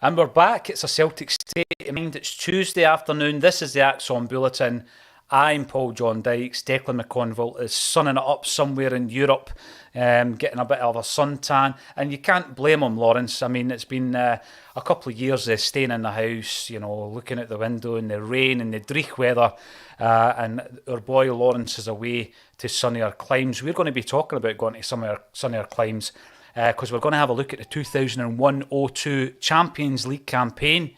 And we're back. It's a Celtic State of Mind. It's Tuesday afternoon. This is the Axon Bulletin. I'm Paul John Dykes. Declan McConville is sunning it up somewhere in Europe, getting a bit of a suntan. And you can't blame him, Lawrence. I mean, it's been a couple of years staying in the house, looking out the window in the rain and the dreich weather. And our boy Lawrence is away to sunnier climes. We're going to be talking about going to sunnier climes, because we're going to have a look at the 2001-02 Champions League campaign.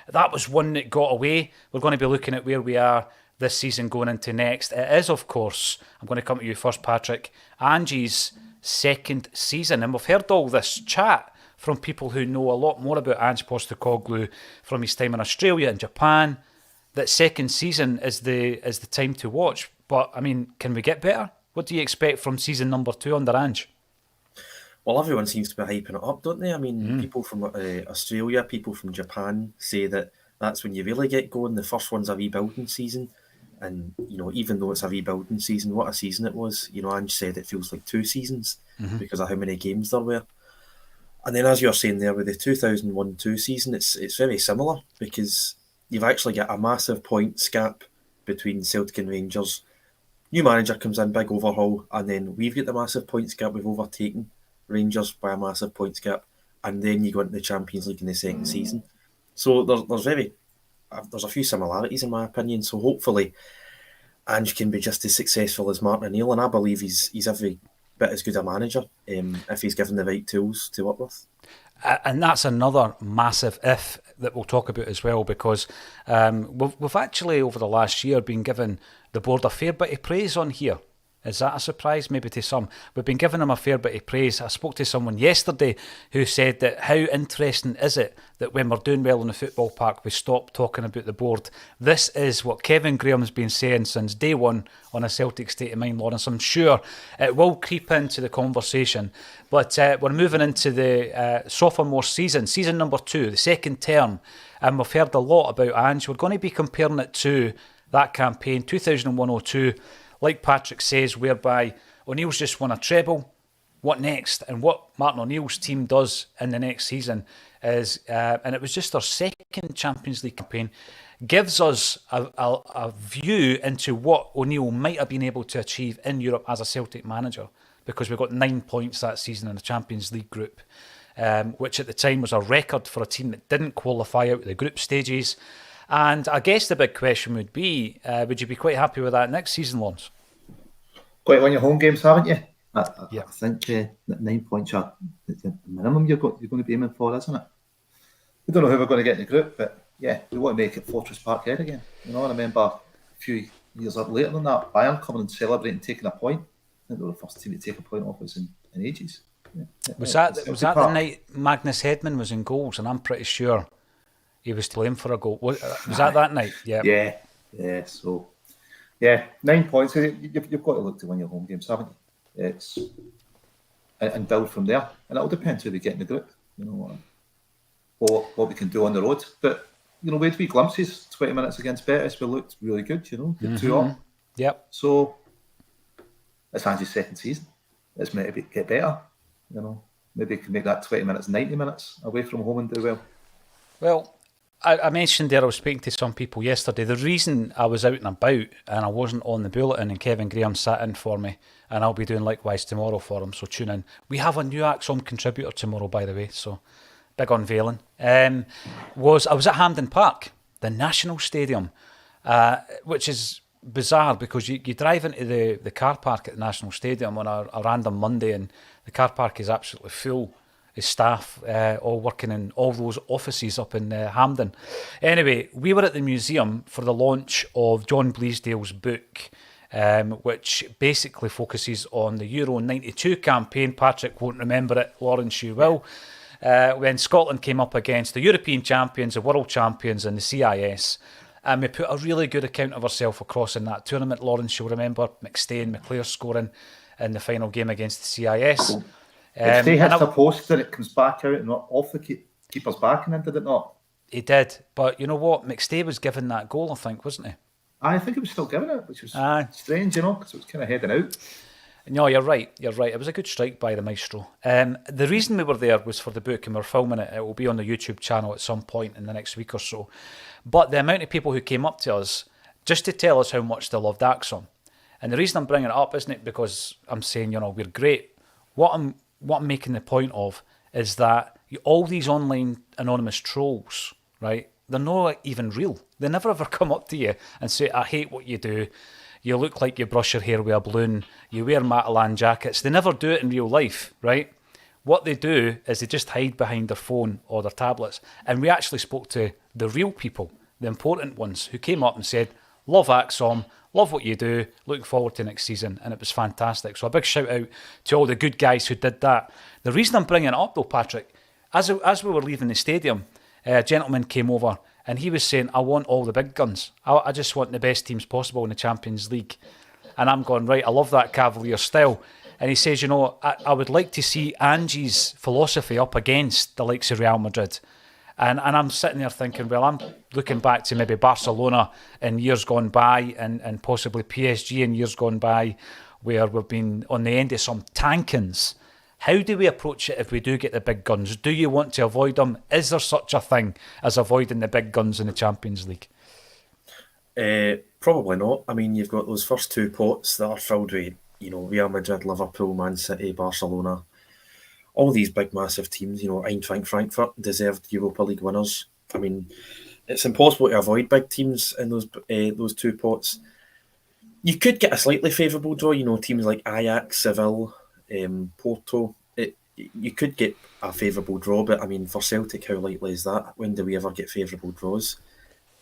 That was one that got away. We're going to be looking at where we are this season going into next. It is, of course, I'm going to come to you first, Patrick, Ange's second season. And we've heard all this chat from people who know a lot more about Ange Postecoglou from his time in Australia and Japan, that second season is the time to watch. But, I mean, can we get better? What do you expect from season number 2 under Ange? Well, everyone seems to be hyping it up, don't they? I mean, people from Australia, people from Japan say that that's when you really get going. The first one's a rebuilding season. And, even though it's a rebuilding season, what a season it was. Ange said it feels like 2 seasons because of how many games there were. And then, as you're saying there, with the 2001-02 season, it's very similar because you've actually got a massive points gap between Celtic and Rangers. New manager comes in, big overhaul, and then we've got the massive points gap. We've overtaken Rangers by a massive points gap, and then you go into the Champions League in the second season. So there's a few similarities in my opinion. So hopefully Ange can be just as successful as Martin O'Neill, and I believe he's every bit as good a manager if he's given the right tools to work with. And that's another massive if that we'll talk about as well, because we've actually over the last year been given the board a fair bit of praise on here. Is that a surprise? Maybe to some. We've been giving them a fair bit of praise. I spoke to someone yesterday who said that how interesting is it that when we're doing well in the football park, we stop talking about the board. This is what Kevin Graham's been saying since day one on a Celtic State of Mind, Lawrence. I'm sure it will creep into the conversation. But we're moving into the sophomore season number 2, the second term. And we've heard a lot about Ange. We're going to be comparing it to that campaign, 2001-02. Like Patrick says, whereby O'Neill's just won a treble. What next? And what Martin O'Neill's team does in the next season is, and it was just their second Champions League campaign, gives us a view into what O'Neill might have been able to achieve in Europe as a Celtic manager, because we got 9 points that season in the Champions League group, which at the time was a record for a team that didn't qualify out of the group stages. And I guess the big question would be, would you be quite happy with that next season, Lawrence? Quite won your home games, haven't you? I Yeah. think 9 points are the minimum you're going to be aiming for, isn't it? We don't know who we're going to get in the group, but yeah, we want to make it Fortress Parkhead again. I remember a few years later than that, Bayern coming and celebrating taking a point. I think they were the first team to take a point off us in ages. Yeah. Was that the night Magnus Hedman was in goals? And I'm pretty sure he was to blame for a goal. Was that night? Yeah. Yeah. So, 9 points. You've got to look to win your home games, haven't you? And build from there. And it'll depend who we get in the group. What we can do on the road. But we had wee glimpses. 20 minutes against Betis, we looked really good. The 2 up. Yep. So it's Ange's second season. It's meant to get better. Maybe he can make that 20 minutes 90 minutes away from home and do well. Well, I mentioned there I was speaking to some people yesterday. The reason I was out and about and I wasn't on the bulletin and Kevin Graham sat in for me, and I'll be doing likewise tomorrow for him, so tune in. We have a new Axon contributor tomorrow, by the way, so big unveiling. I was at Hampden Park, the National Stadium, which is bizarre because you drive into the car park at the National Stadium on a random Monday and the car park is absolutely full. His staff all working in all those offices up in Hampden. Anyway, we were at the museum for the launch of John Bleasdale's book, which basically focuses on the Euro 92 campaign. Patrick won't remember it, Lawrence, you will. When Scotland came up against the European champions, the world champions and the CIS. And we put a really good account of ourselves across in that tournament. Lawrence, you'll remember McStay and McClare scoring in the final game against the CIS. If they hit the post and it comes back out and not off the keeper's back, and then did it not? He did, but you know what? McStay was given that goal, I think, wasn't he? I think it was still given it, which was strange, because it was kind of heading out. No, you're right. It was a good strike by the maestro. The reason we were there was for the book, and we're filming it. It will be on the YouTube channel at some point in the next week or so. But the amount of people who came up to us just to tell us how much they loved Axom. And the reason I'm bringing it up isn't it because I'm saying, we're great. What I'm making the point of is that all these online anonymous trolls, right, they're not even real. They never ever come up to you and say, I hate what you do. You look like you brush your hair with a balloon. You wear Matalan jackets. They never do it in real life, right? What they do is they just hide behind their phone or their tablets. And we actually spoke to the real people, the important ones, who came up and said, love Axom, love what you do, looking forward to next season. And it was fantastic. So a big shout out to all the good guys who did that. The reason I'm bringing it up though, Patrick, as we were leaving the stadium, a gentleman came over and he was saying, I want all the big guns. I just want the best teams possible in the Champions League. And I'm going, right, I love that Cavalier style. And he says, I would like to see Ange's philosophy up against the likes of Real Madrid. And I'm sitting there thinking, well, I'm looking back to maybe Barcelona in years gone by and possibly PSG in years gone by where we've been on the end of some tankings. How do we approach it if we do get the big guns? Do you want to avoid them? Is there such a thing as avoiding the big guns in the Champions League? Probably not. I mean, you've got those first two pots that are filled with, Real Madrid, Liverpool, Man City, Barcelona. All these big, massive teams, Eintracht Frankfurt, deserved Europa League winners. I mean, it's impossible to avoid big teams in those two pots. You could get a slightly favourable draw, teams like Ajax, Seville, Porto. You could get a favourable draw, but I mean, for Celtic, how likely is that? When do we ever get favourable draws?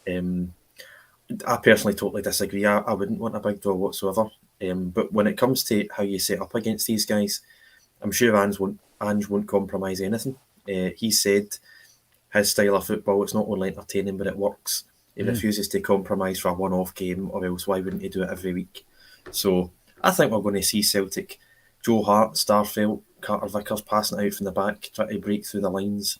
I personally totally disagree. I wouldn't want a big draw whatsoever. But when it comes to how you set up against these guys, I'm sure Ange won't compromise anything. He said his style of football, it's not only entertaining, but it works. He refuses to compromise for a one-off game, or else why wouldn't he do it every week? So I think we're going to see Celtic, Joe Hart, Starfelt, Carter Vickers passing it out from the back, trying to break through the lines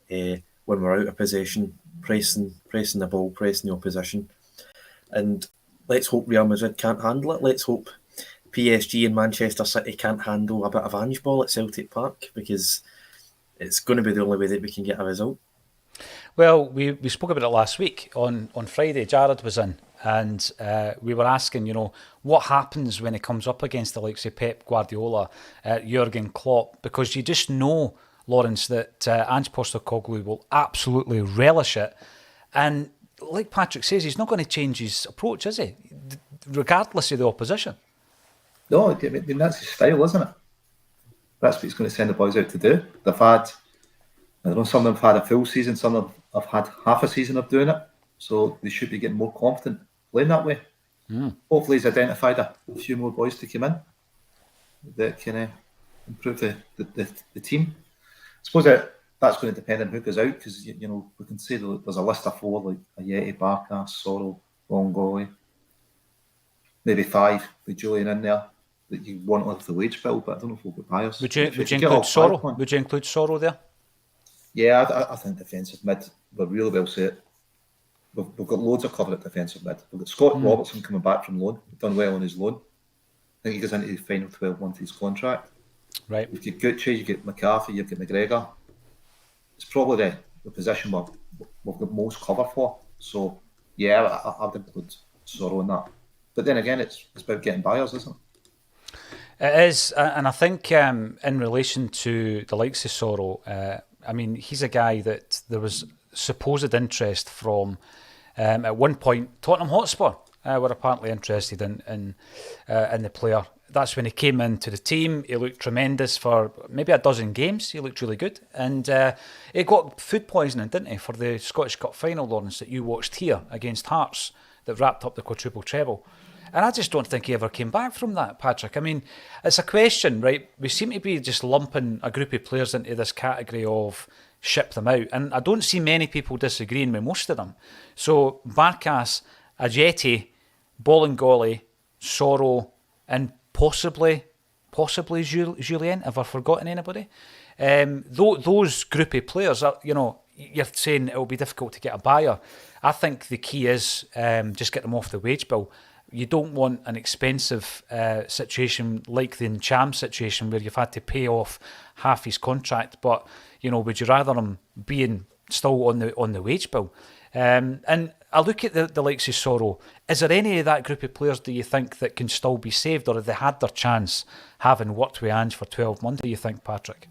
when we're out of possession, pressing the ball, pressing the opposition. And let's hope Real Madrid can't handle it. Let's hope PSG and Manchester City can't handle a bit of Ange ball at Celtic Park, because it's going to be the only way that we can get a result. Well, we spoke about it last week. On Friday, Jared was in, and we were asking, what happens when it comes up against the likes of Pep Guardiola, Jurgen Klopp, because you just know, Lawrence, that Ange Postecoglou will absolutely relish it. And like Patrick says, he's not going to change his approach, is he? Regardless of the opposition. No, I mean, that's his style, isn't it? That's what he's going to send the boys out to do. They've had, I don't know, some of them have had a full season, some of them have had half a season of doing it. So they should be getting more confident playing that way. Hopefully he's identified a few more boys to come in that can improve the team. I suppose that's going to depend on who goes out, because we can say there's a list of 4 like Ayeti, Barkas, Soro, Longoli, maybe 5 with Julian in there that you want off the wage bill, but I don't know if we'll get buyers. Would you include Soro? Would you include Soro there? Yeah, I think defensive mid, we're really well set. We've got loads of cover at defensive mid. We've got Scott Robertson coming back from loan. We've done well on his loan. I think he goes into the final 12 months of his contract. Right. You've got Gucci, you've got McCarthy, you've got McGregor. It's probably the position we've got most cover for. So, yeah, I'd include Soro in that. But then again, it's about getting buyers, isn't it? It is, and I think in relation to the likes of Soro, I mean, he's a guy that there was supposed interest from. At one point, Tottenham Hotspur were apparently interested in the player. That's when he came into the team. He looked tremendous for maybe a dozen games. He looked really good. And he got food poisoning, didn't he, for the Scottish Cup final, Lawrence, that you watched here against Hearts that wrapped up the quadruple treble. And I just don't think he ever came back from that, Patrick. I mean, it's a question, right? We seem to be just lumping a group of players into this category of ship them out. And I don't see many people disagreeing with most of them. So Barkas, Ajeti, Bolingoli, Soro, and possibly Julien. Have I forgotten anybody? Those group of players, you're saying it will be difficult to get a buyer. I think the key is just get them off the wage bill. you don't want an expensive situation like the Ncham situation where you've had to pay off half his contract, but would you rather him being still on the wage bill? And I look at the likes of Sorrow. Is there any of that group of players, do you think, that can still be saved, or have they had their chance having worked with Ange for 12 months, do you think, Patrick?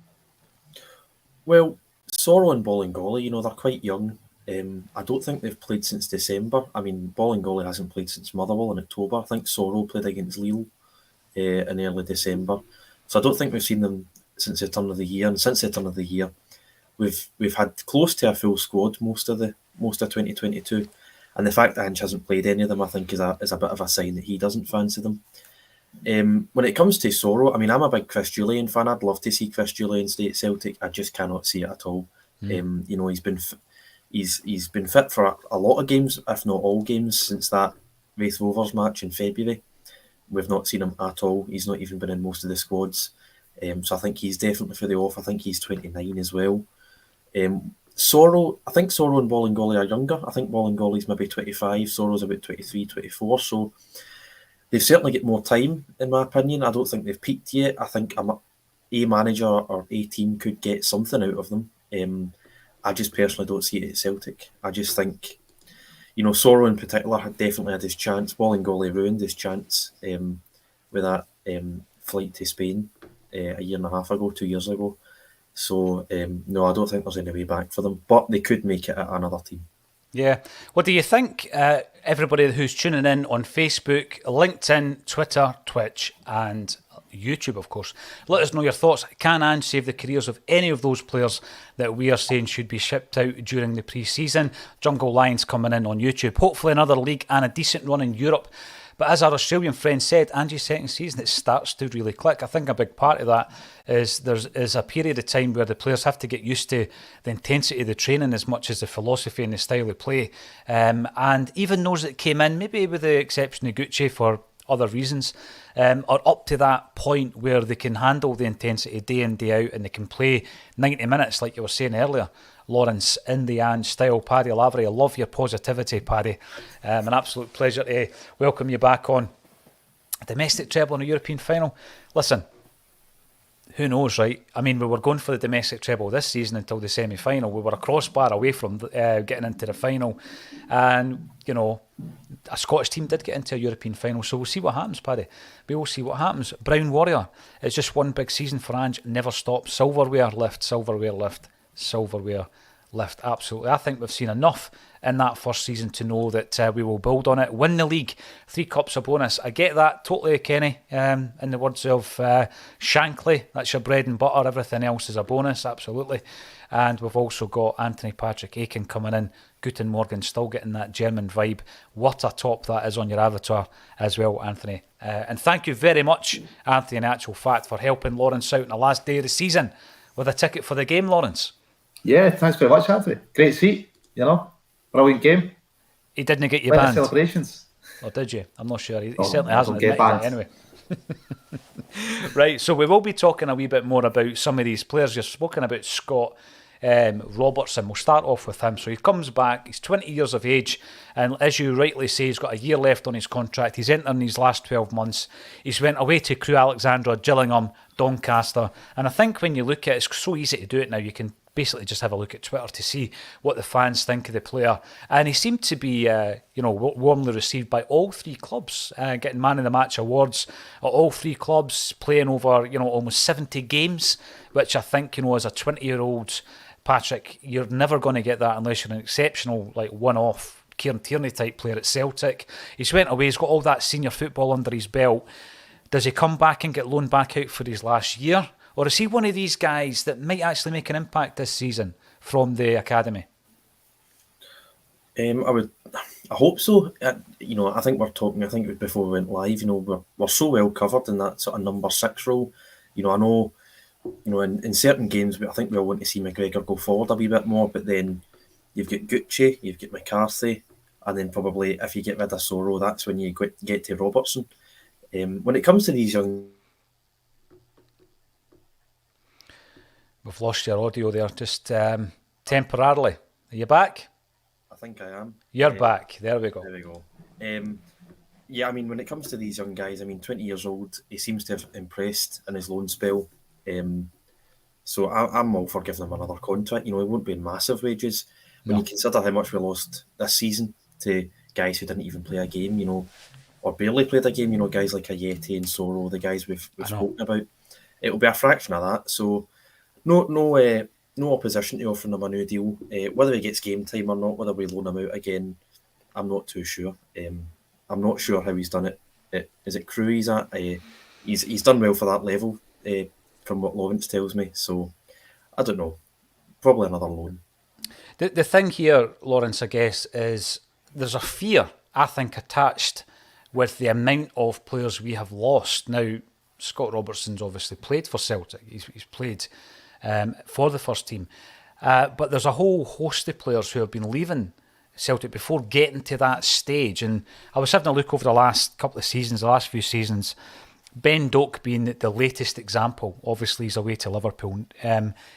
Well, Sorrow and Bolingoli, they're quite young. I don't think they've played since December. I mean, Bolingoli hasn't played since Motherwell in October. I think Sorrow played against Lille in early December. So I don't think we've seen them since the turn of the year. And since the turn of the year, we've had close to a full squad most of 2022. And the fact that Ange hasn't played any of them, I think, is a bit of a sign that he doesn't fancy them. When it comes to Sorrow, I mean, I'm a big Chris Julian fan. I'd love to see Chris Julian stay at Celtic. I just cannot see it at all. He's been fit for a lot of games, if not all games, since that Wraith Rovers match in February. We've not seen him at all. He's not even been in most of the squads. So I think he's definitely for the off. I think he's 29 as well. Sorrow, I think Sorrow and Bolingoli are younger. I think Bolingoli's maybe 25, Sorrow's about 23, 24. So they've certainly got more time, in my opinion. I don't think they've peaked yet. I think a manager or a team could get something out of them. I just personally don't see it at Celtic. I just think, Sorrow in particular had definitely had his chance. Bolingoli ruined his chance with that flight to Spain a year and a half ago, 2 years ago. So, no, I don't think there's any way back for them. But they could make it at another team. Yeah. What do you think, everybody who's tuning in on Facebook, LinkedIn, Twitter, Twitch and YouTube, of course? Let us know your thoughts. Can Ange save the careers of any of those players that we are saying should be shipped out during the pre-season? Jungle Lions coming in on YouTube. Hopefully another league and a decent run in Europe. But as our Australian friend said, Ange's second season, it starts to really click. I think a big part of that is there's a period of time where the players have to get used to the intensity of the training as much as the philosophy and the style of play. And even those that came in, maybe with the exception of Gucci for other reasons, are up to that point where they can handle the intensity day in, day out, and they can play 90 minutes, like you were saying earlier, Lawrence, in the Ange style. Paddy Lavery, I love your positivity, Paddy. An absolute pleasure to welcome you back on. A domestic treble in a European final. Listen, who knows, right? I mean, we were going for the domestic treble this season until the semi-final. We were a crossbar away from getting into the final. And, a Scottish team did get into a European final. So we'll see what happens, Paddy. We will see what happens. Brown Warrior, it's just one big season for Ange. Never stops. Silverware lift, silverware lift, silverware lift. Absolutely. I think we've seen enough in that first season to know that we will build on it. Win the league. 3 cups a bonus. I get that totally, Kenny. In the words of Shankly, that's your bread and butter. Everything else is a bonus. Absolutely. And we've also got Anthony Patrick Aiken coming in. Guten Morgen, still getting that German vibe. What a top that is on your avatar as well, Anthony. And thank you very much, Anthony, in actual fact, for helping Lawrence out on the last day of the season with a ticket for the game, Lawrence. Yeah, thanks very much, Anthony. Great seat, brilliant game. He didn't get you banned. Celebrations. Or did you? I'm not sure. He certainly hasn't get banned. Anyway. Right, so we will be talking a wee bit more about some of these players. You've spoken about Scott Robertson. We'll start off with him. So he comes back, he's 20 years of age, and as you rightly say, he's got a year left on his contract. He's entering his last 12 months. He's went away to Crewe Alexandra, Gillingham, Doncaster, and I think when you look at it, it's so easy to do it now. You can basically just have a look at Twitter to see what the fans think of the player. And he seemed to be, warmly received by all 3 clubs, getting Man of the Match awards at all 3 clubs, playing over, almost 70 games, which I think, as a 20-year-old, Patrick, you're never going to get that unless you're an exceptional, one-off Kieran Tierney type player at Celtic. He's went away, he's got all that senior football under his belt. Does he come back and get loaned back out for his last year? Or is he one of these guys that might actually make an impact this season from the academy? I hope so. I think before we went live, we're so well covered in that sort of number 6 role. I know, in certain games, I think we all want to see McGregor go forward a wee bit more, but then you've got Gucci, you've got McCarthy, and then probably if you get rid of Sorrow, that's when you get to Robertson. When it comes to these young... We've lost your audio there, just temporarily. Are you back? I think I am. You're back. There we go. There we go. Yeah, I mean, when it comes to these young guys, I mean, 20 years old, he seems to have impressed in his loan spell. So I'm all for giving him another contract. You know, it won't be in massive wages. When you No. consider how much we lost this season to guys who didn't even play a game, you know, or barely played a game, you know, guys like Ayeti and Soro, the guys we've I know. spoken about, it'll be a fraction of that. So no opposition to offering him a new deal. Whether he gets game time or not, whether we loan him out again, I'm not too sure. I'm not sure how he's done it. Is it Crewe he's at? He's done well for that level, from what Lawrence tells me. So I don't know. Probably another loan. The thing here, Lawrence, I guess, is there's a fear, I think, attached with the amount of players we have lost. Now, Scott Robertson's obviously played for Celtic. He's played for the first team. But there's a whole host of players who have been leaving Celtic before getting to that stage. And I was having a look over the last couple of seasons, the last few seasons. Ben Doak being the latest example. Obviously, he's away to Liverpool.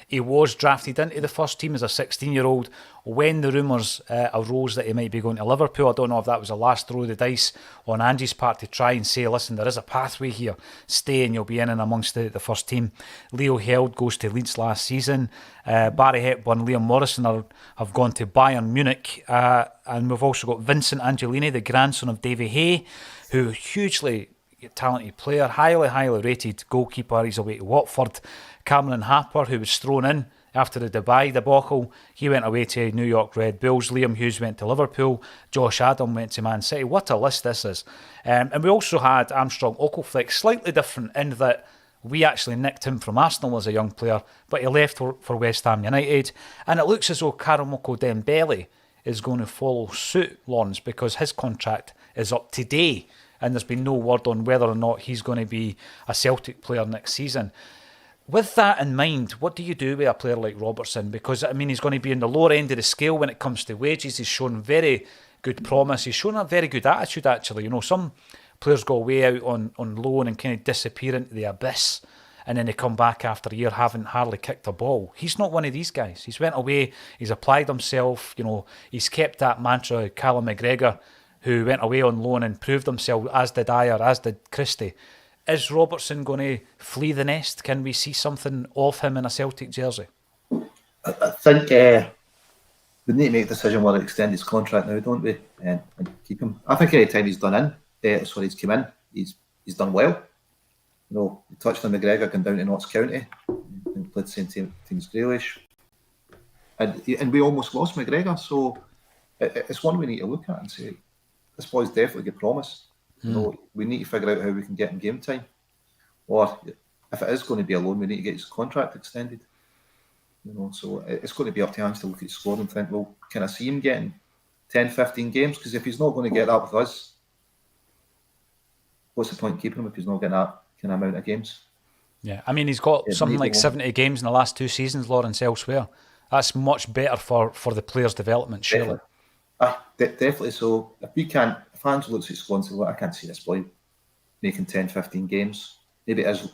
He was drafted into the first team as a 16-year-old when the rumours arose that he might be going to Liverpool. I don't know if that was the last throw of the dice on Ange's part to try and say, listen, there is a pathway here. Stay and you'll be in and amongst the first team. Leo Held goes to Leeds last season. Barry Hepburn, Liam Morrison have gone to Bayern Munich. And we've also got Vincent Angelini, the grandson of Davy Hay, who hugely talented player, highly rated goalkeeper. He's away to Watford. Cameron Harper, who was thrown in after the Dubai debacle, he went away to New York Red Bulls. Liam Hughes went to Liverpool. Josh Adam went to Man City. What a list this is. And we also had Armstrong Ockleflex, slightly different in that we actually nicked him from Arsenal as a young player, but he left for West Ham United. And it looks as though Karamoko Dembele is going to follow suit, Lawrence, because his contract is up today. And there's been no word on whether or not he's going to be a Celtic player next season. With that in mind, what do you do with a player like Robertson? Because, I mean, he's going to be in the lower end of the scale when it comes to wages. He's shown very good promise. He's shown a very good attitude, actually. You know, some players go way out on loan and kind of disappear into the abyss, and then they come back after a year having hardly kicked a ball. He's not one of these guys. He's went away, he's applied himself, you know, he's kept that mantra of Callum McGregor, who went away on loan and proved himself, as did Ayer, as did Christie. Is Robertson going to flee the nest? Can we see something of him in a Celtic jersey? I think we need to make a decision whether to extend his contract now, don't we? And keep him. I think any time he's he's come in, he's done well. You know, he touched on McGregor going down to Notts County and played the same team as Grealish. And we almost lost McGregor, so it's one we need to look at and say, this boy's definitely got promise. You know, we need to figure out how we can get him game time. Or if it is going to be a loan, we need to get his contract extended. You know, so it's going to be up to Ange to look at his squad and think, well, can I see him getting 10, 15 games? Because if he's not going to get that with us, what's the point in keeping him if he's not getting that kind of amount of games? Yeah, I mean, he's got something like 70 games in the last 2 seasons, Lawrence, elsewhere. That's much better for the player's development, surely. Definitely. So if Ange looks at his squad and says, well, I can't see this boy making 10, 15 games. Maybe it is,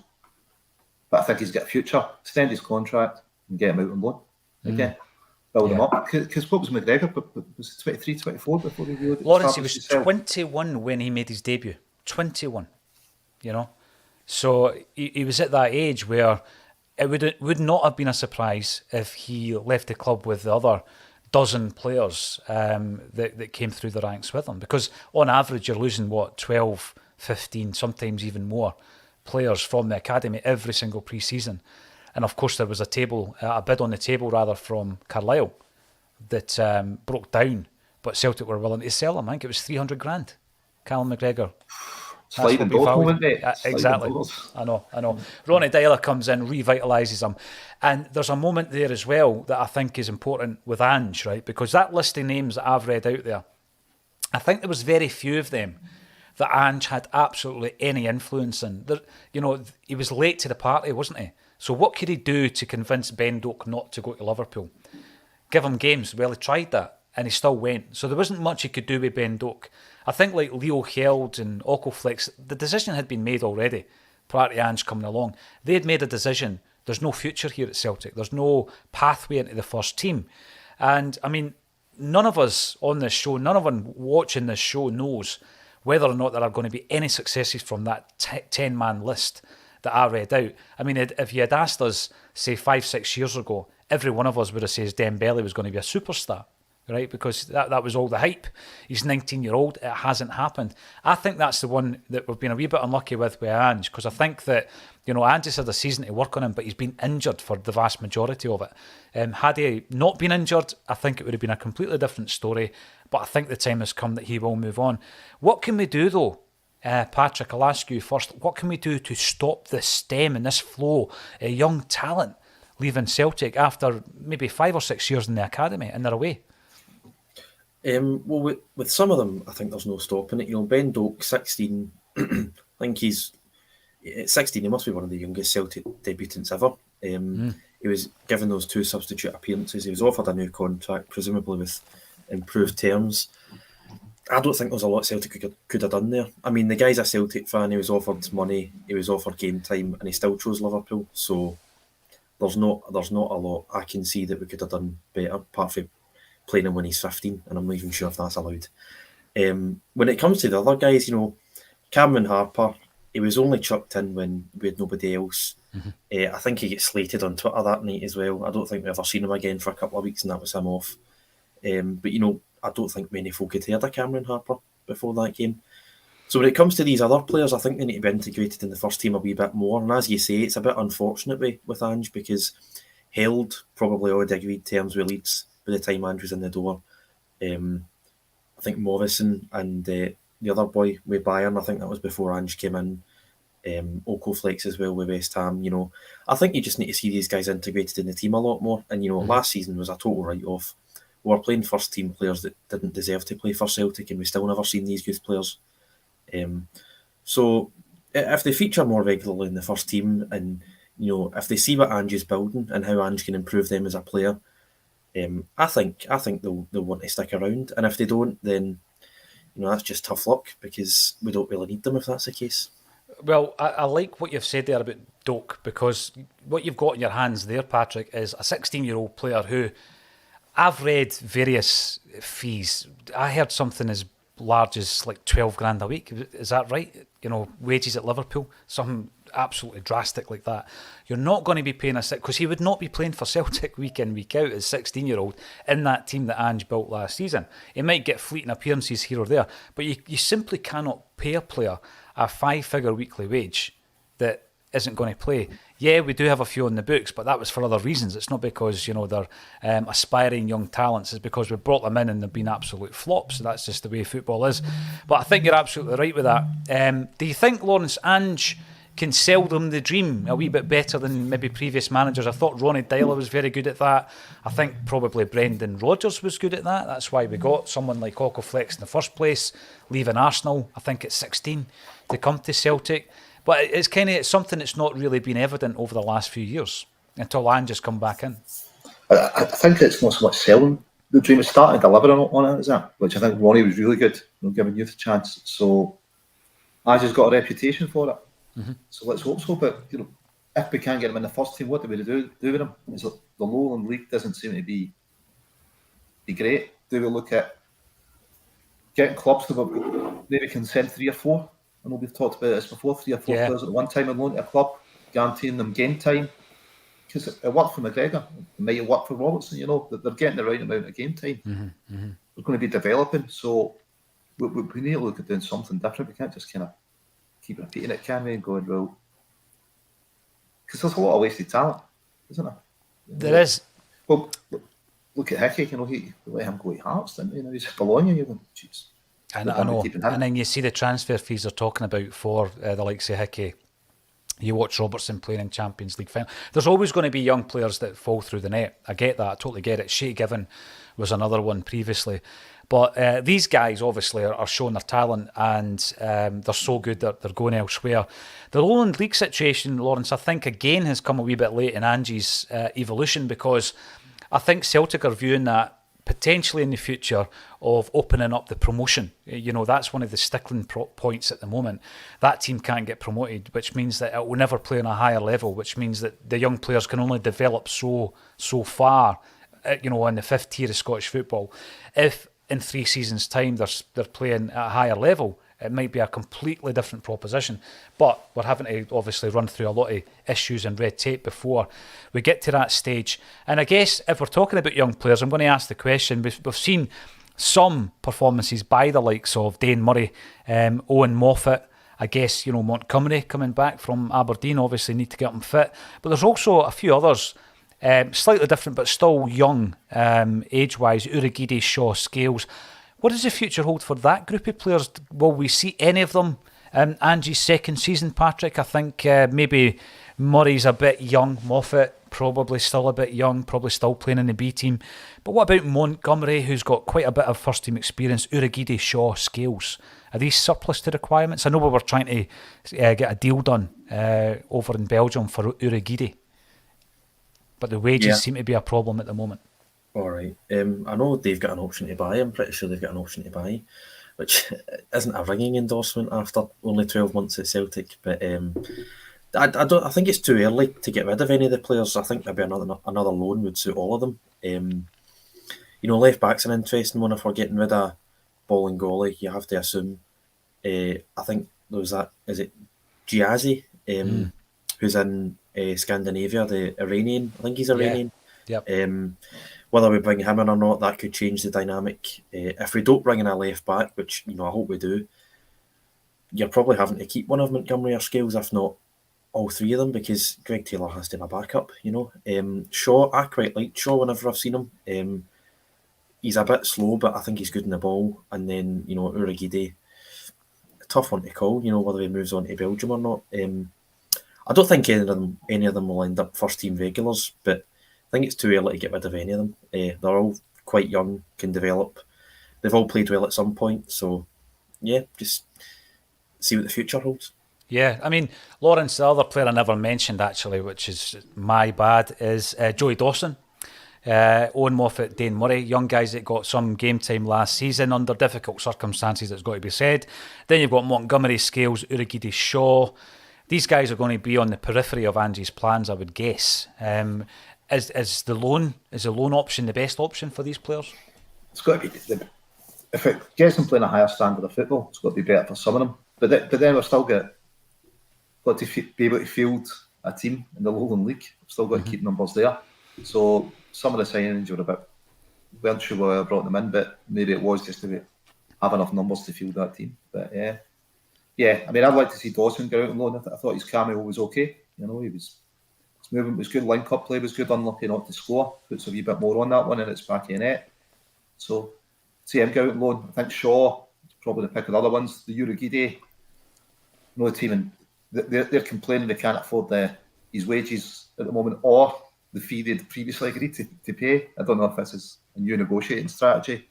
but I think he's got a future. Extend his contract and get him out on loan again. Build him up. Because what was McGregor? Was it 23, 24 before he really Lawrence, he was 21 when he made his debut. 21, you know. So he was at that age where it would not have been a surprise if he left the club with the other dozen players that came through the ranks with him. Because on average, you're losing, 12, 15, sometimes even more players from the academy every single pre-season. And of course, there was a bid on the table from Carlisle that broke down, but Celtic were willing to sell him. I think it was 300 grand. Callum McGregor. Sliding doors moment, mate. Exactly. I know. Ronnie Dyler comes in, revitalises him. And there's a moment there as well that I think is important with Ange, right? Because that list of names that I've read out there, I think there was very few of them that Ange had absolutely any influence in. You know, he was late to the party, wasn't he? So what could he do to convince Ben Doak not to go to Liverpool? Give him games. Well, he tried that, and he still went. So there wasn't much he could do with Ben Doak. I think like Leo Held and Ockleflex, the decision had been made already prior to Ange coming along. They had made a decision. There's no future here at Celtic. There's no pathway into the first team. And, I mean, none of us on this show, none of us watching this show knows whether or not there are going to be any successes from that 10-man list that I read out. I mean, if you had asked us, say, 5-6 years ago, every one of us would have said Dembele was going to be a superstar, right? Because that was all the hype. He's 19-year-old. It hasn't happened. I think that's the one that we've been a wee bit unlucky with Ange, because I think that, Ange has had a season to work on him, but he's been injured for the vast majority of it. Had he not been injured, I think it would have been a completely different story, but I think the time has come that he will move on. What can we do, though? Patrick, I'll ask you first. What can we do to stop this stem and this flow of young talent leaving Celtic after maybe 5 or 6 years in the academy and they're away? Well, with some of them, I think there's no stopping it. Ben Doak, 16, I think he's... At 16, he must be one of the youngest Celtic debutants ever. He was given those 2 substitute appearances. He was offered a new contract, presumably with improved terms. I don't think there's a lot Celtic could have done there. I mean, the guy's a Celtic fan. He was offered money. He was offered game time, and he still chose Liverpool. So there's not a lot I can see that we could have done better, apart from playing him when he's 15, and I'm not even sure if that's allowed. When it comes to the other guys, Cameron Harper, he was only chucked in when we had nobody else. I think he gets slated on Twitter that night as well. I don't think we've ever seen him again for a couple of weeks, and that was him off. But I don't think many folk had heard of Cameron Harper before that game. So when it comes to these other players, I think they need to be integrated in the first team a wee bit more. And as you say, it's a bit unfortunate with Ange, because Held probably already agreed terms with Leeds by the time Ange was in the door. I think Morrison and the other boy with Bayern, I think that was before Ange came in. Okoflex as well with West Ham. I think you just need to see these guys integrated in the team a lot more. And last season was a total write-off. We were playing first team players that didn't deserve to play for Celtic, and we still never seen these youth players. So if they feature more regularly in the first team, and if they see what Ange is building and how Ange can improve them as a player, I think they'll want to stick around. And if they don't, then that's just tough luck, because we don't really need them if that's the case. Well, I like what you've said there about Doak, because what you've got in your hands there, Patrick, is a 16-year-old player who, I've read various fees. I heard something as large as like 12 grand a week. Is that right? Wages at Liverpool, something absolutely drastic like that. You're not going to be paying because he would not be playing for Celtic week in, week out as 16-year-old in that team that Ange built last season. He might get fleeting appearances here or there, but you simply cannot pay a player a 5-figure weekly wage that isn't going to play. Yeah, we do have a few on the books, but that was for other reasons. It's not because they're aspiring young talents. It's because we brought them in and they've been absolute flops. That's just the way football is. But I think you're absolutely right with that. Do you think, Lawrence, Ange can sell them the dream a wee bit better than maybe previous managers? I thought Ronnie Dyler was very good at that. I think probably Brendan Rodgers was good at that. That's why we got someone like Okoflex in the first place, leaving Arsenal, I think at 16, to come to Celtic. But it's something that's not really been evident over the last few years until Ange has come back in. I think it's not so much selling the dream. It's starting to deliver on it, is that? Which I think Ronnie was really good, giving youth a chance. So Ange has got a reputation for it. So let's hope so. But if we can't get him in the first team, what do we do with him? It's like the Lowland League doesn't seem to be great. Do we look at getting clubs to maybe can send 3 or 4? I know we've talked about this before, 3 or 4 players at one time on loan to a club, guaranteeing them game time. Because it worked for McGregor, it might have worked for Robertson, they're getting the right amount of game time. They're going to be developing, so we need to look at doing something different. We can't just kind of keep repeating it, can we, and going, well, because there's a lot of wasted talent, isn't there? There is. Well, look at Hickey, he let him go to Hearts, didn't he? He's at Bologna, you're going, jeez. I know. And then you see the transfer fees they're talking about for the likes of Hickey. You watch Robertson playing in Champions League final. There's always going to be young players that fall through the net. I get that. I totally get it. Shay Given was another one previously. But these guys obviously are showing their talent, and they're so good that they're going elsewhere. The Lowland League situation, Lawrence, I think again has come a wee bit late in Ange's evolution, because I think Celtic are viewing that potentially in the future of opening up the promotion. That's one of the stickling points at the moment. That team can't get promoted, which means that it will never play on a higher level, which means that the young players can only develop so far, in the 5th tier of Scottish football. If in 3 seasons' time they're playing at a higher level it might be a completely different proposition. But we're having to obviously run through a lot of issues and red tape before we get to that stage. And I guess if we're talking about young players, I'm going to ask the question. We've seen some performances by the likes of Dane Murray, Owen Moffat. I guess, Montgomery coming back from Aberdeen, obviously need to get him fit. But there's also a few others, slightly different but still young age-wise, Urhoghide, Shaw, Scales. What does the future hold for that group of players? Will we see any of them in Ange's second season, Patrick? I think maybe Murray's a bit young, Moffat probably still a bit young, probably still playing in the B team. But what about Montgomery, who's got quite a bit of first team experience, Urhoghide, Shaw, Scales? Are these surplus to requirements? I know we were trying to get a deal done over in Belgium for Urhoghide, but the wages seem to be a problem at the moment. All right. I know they've got an option to buy. I'm pretty sure they've got an option to buy, which isn't a ringing endorsement after only 12 months at Celtic. But I think it's too early to get rid of any of the players. I think maybe another loan would suit all of them. Left back's an interesting one. If we're getting rid of Bolingoli, you have to assume. I think there was that. Is it Giazzi, who's in Scandinavia, the Iranian? I think he's Iranian. Yeah. Yep. Whether we bring him in or not, that could change the dynamic. If we don't bring in a left back, which I hope we do, you're probably having to keep one of Montgomery or Scales, if not all three of them, because Greg Taylor has to have a backup. Shaw, I quite like Shaw whenever I've seen him. He's a bit slow, but I think he's good in the ball. And then Urhoghide, tough one to call. Whether he moves on to Belgium or not. I don't think any of them will end up first team regulars, but I think it's too early to get rid of any of them. They're all quite young, can develop. They've all played well at some point. So, yeah, just see what the future holds. Yeah, I mean, Lawrence, the other player I never mentioned, actually, which is my bad, is Joey Dawson. Owen Moffat, Dane Murray, young guys that got some game time last season under difficult circumstances, it's got to be said. Then you've got Montgomery, Scales, Urhoghide, Shaw. These guys are going to be on the periphery of Ange's plans, I would guess. Is the loan option the best option for these players? It's got to be. If it gets them playing a higher standard of football, it's got to be better for some of them. But then we've still got to be able to field a team in the Lowland League. We've still got to keep numbers there. So some of the signings weren't sure why I brought them in, but maybe it was just to have enough numbers to field that team. But yeah. I mean, I'd like to see Dawson go out on loan. I thought his cameo was okay. He was. Movement was good, link-up play was good, unlucky not to score. Puts a wee bit more on that one and it's back in net. So, see him go out on loan. I think Shaw is probably the pick of the other ones. The Urhoghide, no team, and they're complaining they can't afford his wages at the moment or the fee they'd previously agreed to pay. I don't know if this is a new negotiating strategy.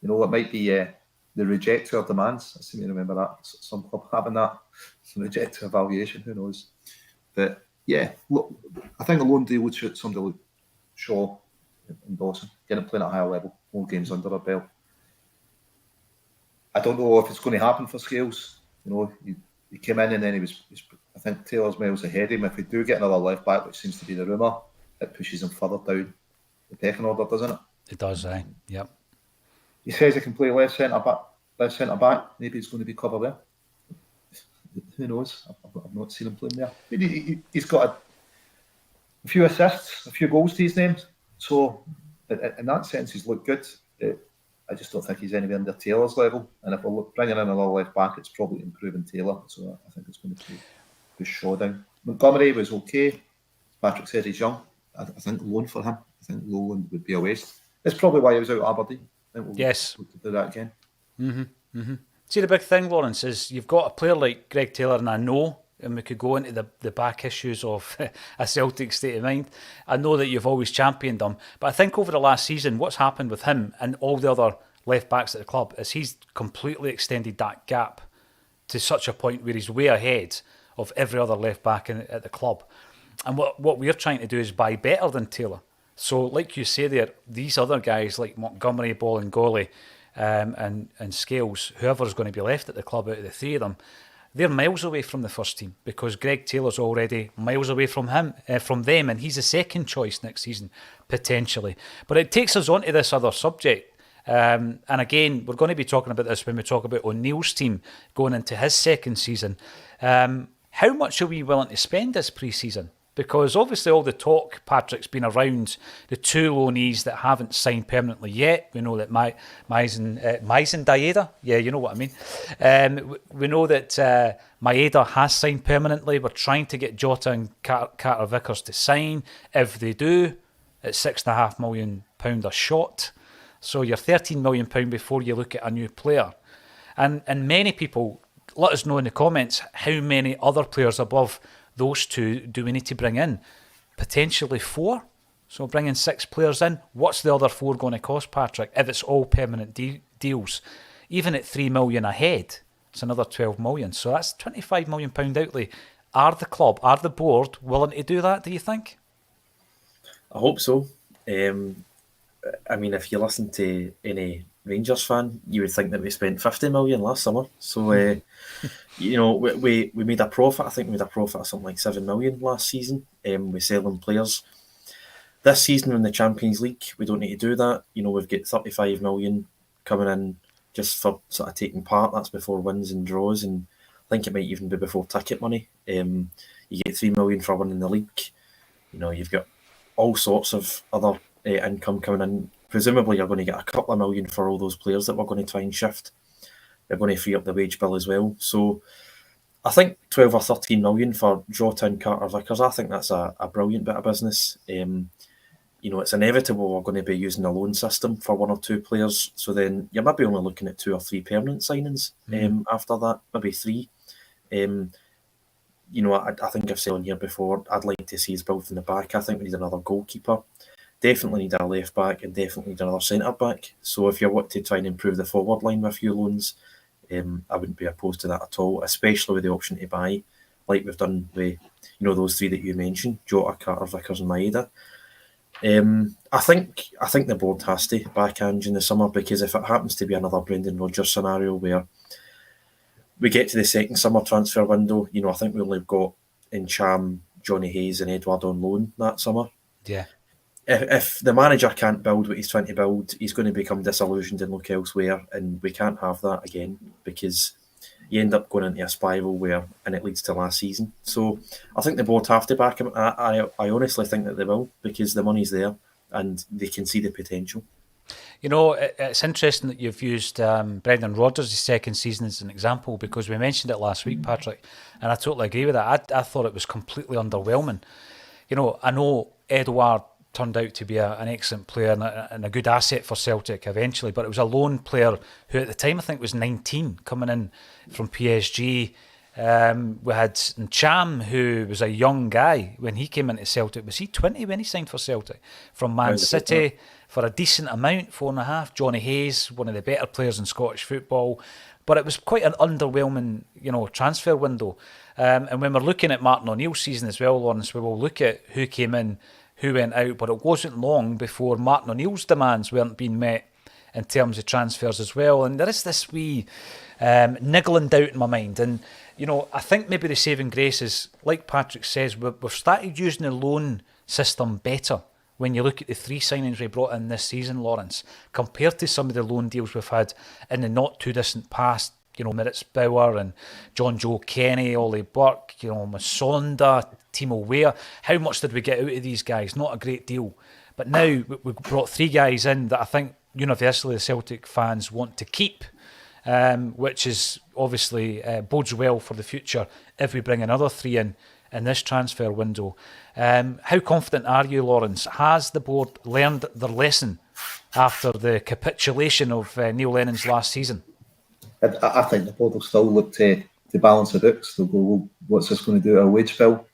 It might be the rejector demands. I seem to remember that. Some club having that. Some rejector evaluation, who knows. But yeah, look, I think a loan deal would suit somebody like Shaw and Dawson, get them playing at a higher level, more games under their belt. I don't know if it's going to happen for Scales. He came in and then he was I think Taylor's miles ahead of him. If we do get another left back, which seems to be the rumour, it pushes him further down the pecking order, doesn't it? It does, yep. He says he can play left centre back. Maybe he's going to be covered there. Who knows? I've not seen him playing there. I mean, he's got a few assists, a few goals to his name. So, in that sense, he's looked good. I just don't think he's anywhere near Taylor's level. And if we're bringing in another left back, it's probably improving Taylor. So, I think it's going to push Shaw down. Montgomery was okay. Patrick said he's young. I think loan for him. I think Lowland would be a waste. That's probably why he was out at Aberdeen. I think we'll look to do that again. Mm-hmm. See, the big thing, Lawrence, is you've got a player like Greg Taylor, and I know, and we could go into the back issues of a Celtic State of Mind. I know that you've always championed him, but I think over the last season, what's happened with him and all the other left backs at the club is he's completely extended that gap to such a point where he's way ahead of every other left back at the club. And what we're trying to do is buy better than Taylor. So, like you say there, these other guys like Montgomery, Bolingoli, and Scales, whoever's going to be left at the club out of the three of them, they're miles away from the first team because Greg Taylor's already miles away from them, and he's a second choice next season, potentially. But it takes us on to this other subject, And again, we're going to be talking about this when we talk about O'Neill's team going into his second season. How much are we willing to spend this pre-season? Because obviously all the talk, Patrick's been around the two loanees that haven't signed permanently yet. We know that Maisen Daeda, yeah, you know what I mean. We know that Maeda has signed permanently. We're trying to get Jota and Carter Vickers to sign. If they do, it's £6.5 million a shot. So you're £13 million before you look at a new player. And many people, let us know in the comments how many other players above those two do we need to bring in? Potentially 4. So bringing 6 players in. What's the other 4 going to cost, Patrick, if it's all permanent deals? Even at $3 million ahead, it's another £12 million. So that's £25 million outlay. Are the club, are the board willing to do that, do you think? I hope so. I mean, if you listen to any Rangers fan, you would think that we spent 50 million last summer. So, you know, we made a profit. I think we made a profit of something like 7 million last season. We're selling players. This season in the Champions League, we don't need to do that. You know, we've got 35 million coming in just for sort of taking part. That's before wins and draws, and I think it might even be before ticket money. You get 3 million for winning the league. You know, you've got all sorts of other income coming in. Presumably, you're going to get a couple of million for all those players that we're going to try and shift. You're going to free up the wage bill as well. So I think 12 or 13 million for Jota and Carter Vickers, I think that's a brilliant bit of business. You know, it's inevitable we're going to be using a loan system for 1 or 2 players. So then you're maybe only looking at 2 or 3 permanent signings after that, maybe 3. You know, I think I've said on here before, I'd like to see us both in the back. I think we need another goalkeeper. Definitely need a left back and definitely need another centre back. So if you want to try and improve the forward line with a few loans, I wouldn't be opposed to that at all, especially with the option to buy, like we've done with, you know, those 3 that you mentioned, Jota, Carter, Vickers and Maeda. I think the board has to back Ange in the summer, because if it happens to be another Brendan Rodgers scenario where we get to the second summer transfer window, you know, I think we only got Encham, Johnny Hayes and Edward on loan that summer. Yeah. If the manager can't build what he's trying to build, he's going to become disillusioned and look elsewhere, and we can't have that again, because you end up going into a spiral and it leads to last season. So I think the board have to back him. I honestly think that they will, because the money's there and they can see the potential. You know, it's interesting that you've used Brendan Rodgers' second season as an example, because we mentioned it last week, Patrick, and I totally agree with that. I thought it was completely underwhelming. You know, I know Edouard turned out to be an excellent player and a good asset for Celtic eventually, but it was a lone player who at the time I think was 19 coming in from PSG. We had Encham, who was a young guy when he came into Celtic. Was he 20 when he signed for Celtic? From Man City for a decent amount, 4.5. Johnny Hayes, one of the better players in Scottish football. But it was quite an underwhelming, you know, transfer window. And when we're looking at Martin O'Neill's season as well, Lawrence, we will look at who came in, who went out, but it wasn't long before Martin O'Neill's demands weren't being met in terms of transfers as well. And there is this wee niggling doubt in my mind. And, you know, I think maybe the saving grace is, like Patrick says, we've started using the loan system better when you look at the 3 signings we brought in this season, Lawrence, compared to some of the loan deals we've had in the not too distant past. You know, Moritz Bauer and John Joe Kenny, Ollie Burke, you know, Masonda, Timo Weah. How much did we get out of these guys? Not a great deal. But now we brought 3 guys in that I think universally the Celtic fans want to keep, which is obviously bodes well for the future if we bring another 3 in this transfer window. How confident are you, Lawrence? Has the board learned their lesson after the capitulation of Neil Lennon's last season? I think the board will still look to balance the books. They'll go, well, what's this going to do to our wage bill?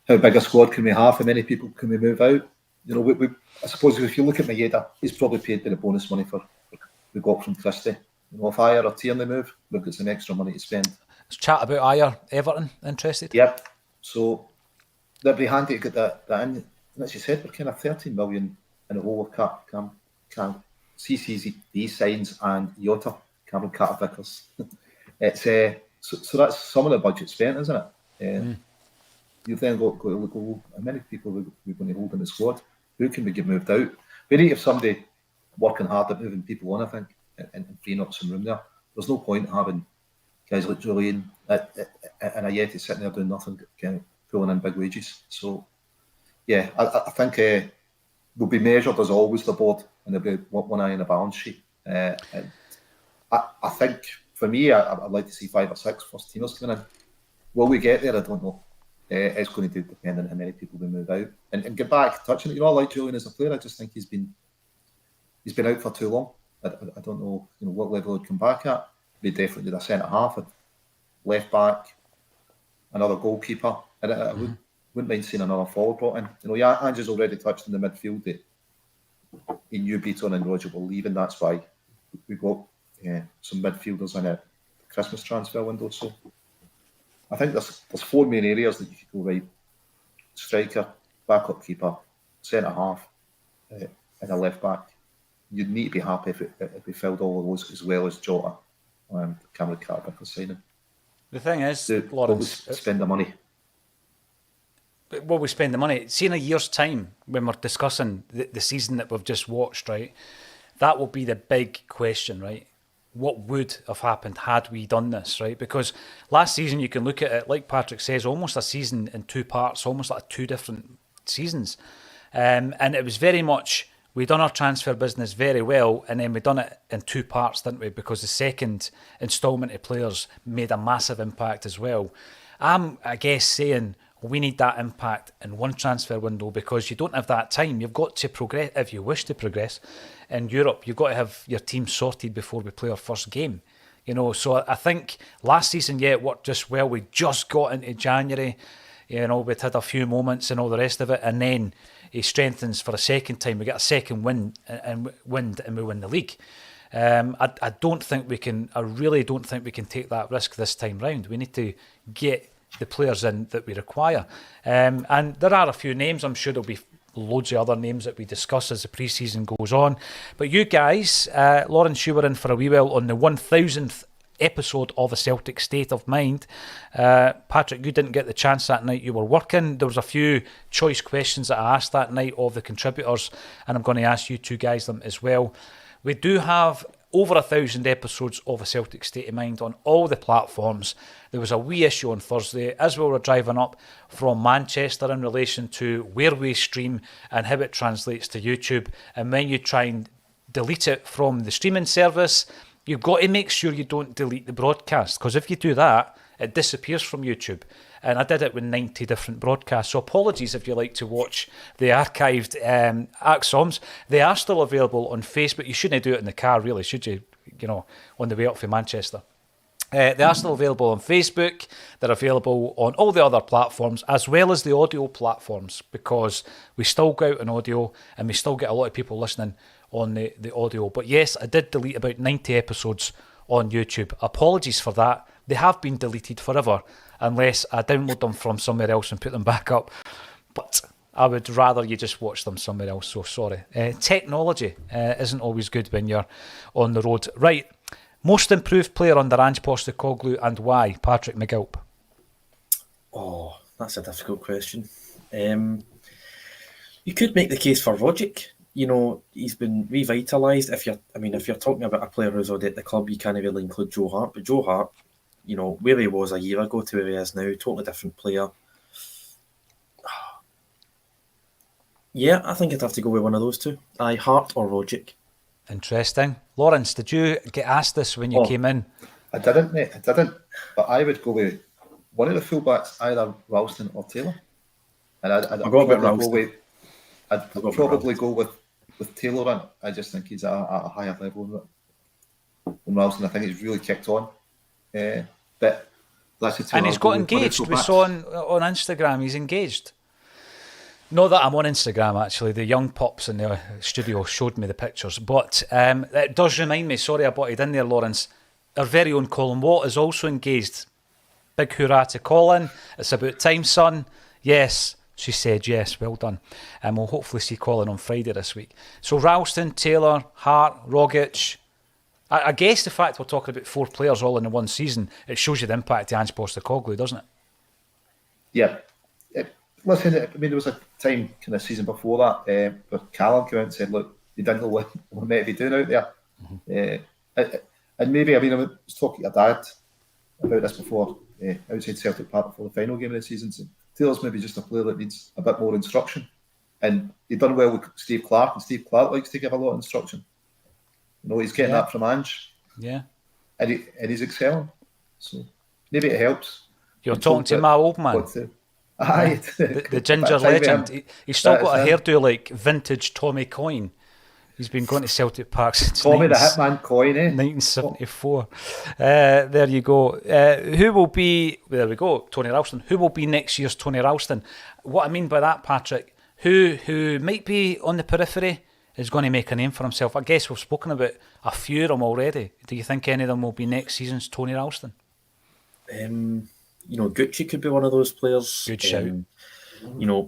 How big a squad can we have? How many people can we move out? You know, I suppose if you look at Maeda, he's probably paid by the bonus money we got from Christie. You know, if Ayer or Tierney move, we've got some extra money to spend. Let's chat about Ayer. Everton, interested? Yep. So that'd be handy to get that in. And as you said, we're kind of 13 million in the whole of CCD signs and Jota. Cameron Carter Vickers. It's so that's some of the budget spent, isn't it? You've then got to look, how many people we're going to hold in the squad? Who can we get moved out? We need to have somebody working hard at moving people on, I think, and freeing up some room there. There's no point having guys like Julian and Ayeti sitting there doing nothing, kind of pulling in big wages. So, yeah, I think they'll be measured as always, the board, and there'll be one eye on the balance sheet. And I think, for me, I'd like to see 5 or 6 first teamers coming in. Will we get there? I don't know. It's going to depend on how many people we move out. And get back touching it. I like Julian as a player. I just think he's been out for too long. I don't know, what level he'd come back at. He definitely did a centre half, a left back, another goalkeeper, and I wouldn't mind seeing another forward brought in. Ange's already touched in the midfield that he knew Beaton and Roger were leaving. That's why we got some midfielders in a Christmas transfer window. So I think there's 4 main areas that you could go right: striker, backup keeper, centre half, and a left back. You'd need to be happy if we filled all of those, as well as Jota. Cameron Carter for signing. The thing is, Lawrence, spend the money. Will we spend the money? See, in a year's time, when we're discussing the season that we've just watched, right? That will be the big question, right? What would have happened had we done this, right? Because last season, you can look at it, like Patrick says, almost a season in 2 parts, almost like 2 different seasons. And it was very much, we done our transfer business very well, and then we done it in 2 parts, didn't we? Because the second instalment of players made a massive impact as well. I'm, I guess, saying we need that impact in 1 transfer window, because you don't have that time. You've got to progress, if you wish to progress in Europe. You've got to have your team sorted before we play our first game. So I think last season, it worked just well. We just got into January. We'd had a few moments and all the rest of it, and then he strengthens for a second time. We get a second win and we win the league. I don't think we can. I really don't think we can take that risk this time round. We need to get the players in that we require. And there are a few names. I'm sure there'll be loads of other names that we discuss as the pre-season goes on. But you guys, Lawrence, you were in for a wee while on the 1000th episode of A Celtic State of Mind. Patrick, you didn't get the chance that night. You were working. There was a few choice questions that I asked that night of the contributors, and I'm going to ask you 2 guys them as well. We do have over 1,000 episodes of A Celtic State of Mind on all the platforms. There was a wee issue on Thursday as we were driving up from Manchester in relation to where we stream and how it translates to YouTube. And when you try and delete it from the streaming service, you've got to make sure you don't delete the broadcast, because if you do that, it disappears from YouTube. And I did it with 90 different broadcasts. So apologies if you like to watch the archived AXOMs. They are still available on Facebook. You shouldn't do it in the car, really, should you? On the way up from Manchester. They are still available on Facebook. They're available on all the other platforms, as well as the audio platforms, because we still go out on audio and we still get a lot of people listening on the audio. But yes, I did delete about 90 episodes on YouTube. Apologies for that. They have been deleted forever unless I download them from somewhere else and put them back up. But I would rather you just watch them somewhere else, so sorry. Technology isn't always good when you're on the road. Right, most improved player under Ange Postecoglou and why? Patrick McGilp. Oh, that's a difficult question. You could make the case for Rogic. He's been revitalised. If you're talking about a player who's already at the club, you can't really include Joe Hart. But Joe Hart, where he was a year ago to where he is now, totally different player. Yeah, I think I'd have to go with one of those 2. Hart or Rogic. Interesting. Lawrence, did you get asked this when you came in? I didn't, mate. I didn't. But I would go with one of the fullbacks, either Ralston or Taylor. And I'd probably go with Taylor in. I just think he's at a higher level than Ralston. I think he's really kicked on. But and he's got engaged. We saw on Instagram he's engaged. Not that I'm on Instagram, actually. The young pops in the studio showed me the pictures. But it does remind me, sorry I butted in there, Lawrence, our very own Colin Watt is also engaged. Big hurrah to Colin. It's about time, son. Yes, she said yes, well done. And we'll hopefully see Colin on Friday this week. So Ralston, Taylor, Hart, Rogic. I guess the fact we're talking about 4 players all in the one season, it shows you the impact of Ange Postecoglou, doesn't it? Yeah. Listen, there was a time kind of season before that where Callum came out and said, look, you didn't know what we might be doing out there. And maybe, I was talking to your dad about this before, outside Celtic Park before the final game of the season. So Taylor's maybe just a player that needs a bit more instruction. And he done well with Steve Clark, and Steve Clark likes to give a lot of instruction. He's getting that from Ange. Yeah. And he's excelling. So maybe it helps. You're talking to my old man. Aye. The ginger legend. He's still got a hairdo like vintage Tommy Coyne. He's been going to Celtic Park since Tommy the Hitman Coyne, 1974. There you go. Who will be... There we go, Tony Ralston. Who will be next year's Tony Ralston? What I mean by that, Patrick, who might be on the periphery is going to make a name for himself. I guess we've spoken about a few of them already. Do you think any of them will be next season's Tony Ralston? Gucci could be one of those players. Good shout.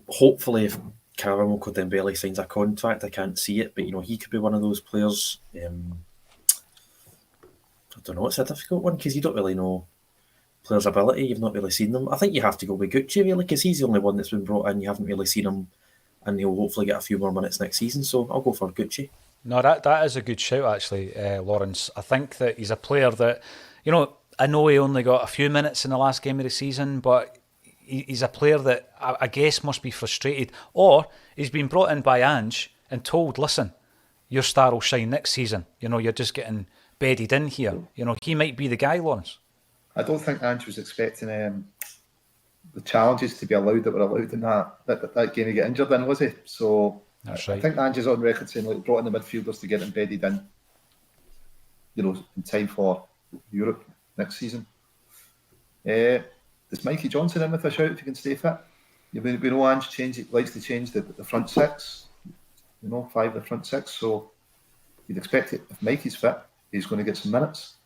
Hopefully if Karamoko Dembele signs a contract, I can't see it, but he could be one of those players. I don't know, it's a difficult one because you don't really know players' ability, you've not really seen them. I think you have to go with Gucci really, because he's the only one that's been brought in, you haven't really seen him, and he'll hopefully get a few more minutes next season, so I'll go for Gucci. No, that is a good shout actually, Lawrence. I think that he's a player that, I know he only got a few minutes in the last game of the season, but he's a player that I guess must be frustrated, or he's been brought in by Ange and told, listen, your star will shine next season. You're just getting bedded in here. He might be the guy, Lawrence. I don't think Ange was expecting the challenges to be allowed that were allowed in that game he got injured in, was he? So that's right. I think Ange is on record saying brought in the midfielders to get embedded in, in time for Europe next season. Is Mikey Johnson in with a shout if he can stay fit? We know Ange likes to change the front six, 5 of the front six. So you'd expect it if Mikey's fit, he's going to get some minutes.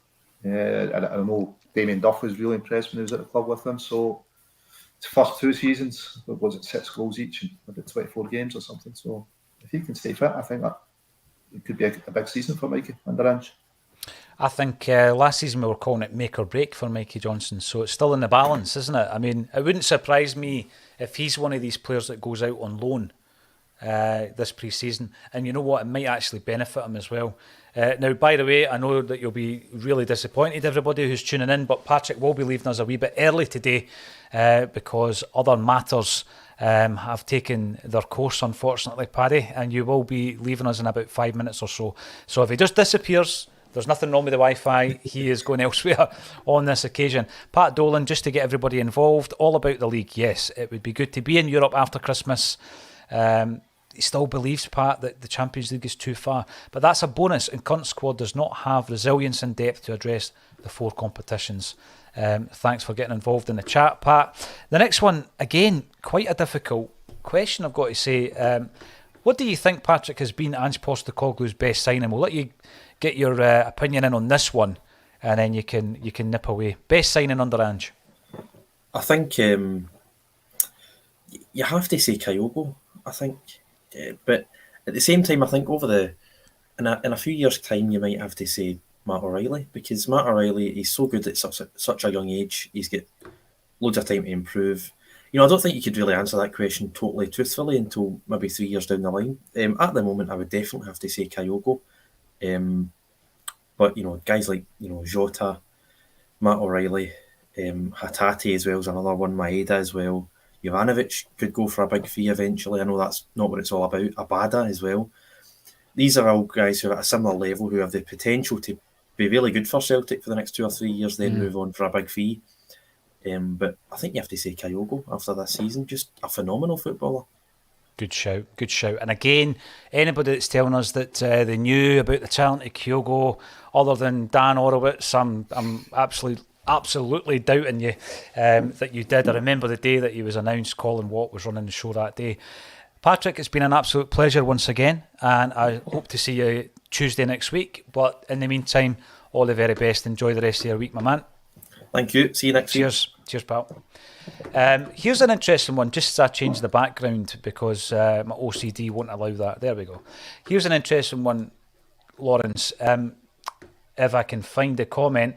I know Damien Duff was really impressed when he was at the club with them. So his first 2 seasons, was it 6 goals each in about 24 games or something? So if he can stay fit, I think that it could be a big season for Mikey under Ange. I think last season we were calling it make or break for Mikey Johnson, so it's still in the balance, isn't it? It wouldn't surprise me if he's one of these players that goes out on loan this pre-season, and you know what, it might actually benefit him as well. Now, by the way, I know that you'll be really disappointed, everybody who's tuning in, but Patrick will be leaving us a wee bit early today because other matters have taken their course, unfortunately, Paddy, and you will be leaving us in about 5 minutes or so. So if he just disappears, there's nothing wrong with the Wi-Fi. He is going elsewhere on this occasion. Pat Dolan, just to get everybody involved, all about the league. Yes, it would be good to be in Europe after Christmas. He still believes, Pat, that the Champions League is too far. But that's a bonus, and current squad does not have resilience and depth to address the 4 competitions. Thanks for getting involved in the chat, Pat. The next one, again, quite a difficult question, I've got to say. What do you think, Patrick, has been Ange Postecoglou's best signing? We'll let you get your opinion in on this one, and then you can nip away. Best signing under Ange? I think you have to say Kyogo, I think. But at the same time, I think in a few years' time, you might have to say Matt O'Reilly, because Matt O'Reilly, he's so good at such a young age. He's got loads of time to improve. I don't think you could really answer that question totally truthfully until maybe 3 years down the line. At the moment, I would definitely have to say Kyogo. But guys like Jota, Matt O'Reilly, Hatate as well is another one, Maeda as well. Jovanovic could go for a big fee eventually. I know that's not what it's all about. Abada as well. These are all guys who are at a similar level who have the potential to be really good for Celtic for the next 2 or 3 years, then move on for a big fee. But I think you have to say Kyogo after this season. Just a phenomenal footballer. Good shout. And again, anybody that's telling us that they knew about the talent of Kyogo, other than Dan Orowitz, I'm absolutely doubting you that you did. I remember the day that he was announced. Colin Watt was running the show that day. Patrick, it's been an absolute pleasure once again, and I hope to see you Tuesday next week. But in the meantime, all the very best. Enjoy the rest of your week, my man. Thank you. See you next week. Cheers, pal. Here's an interesting one, just as I change the background because my OCD won't allow that. There we go. Here's an interesting one, Lawrence. If I can find the comment.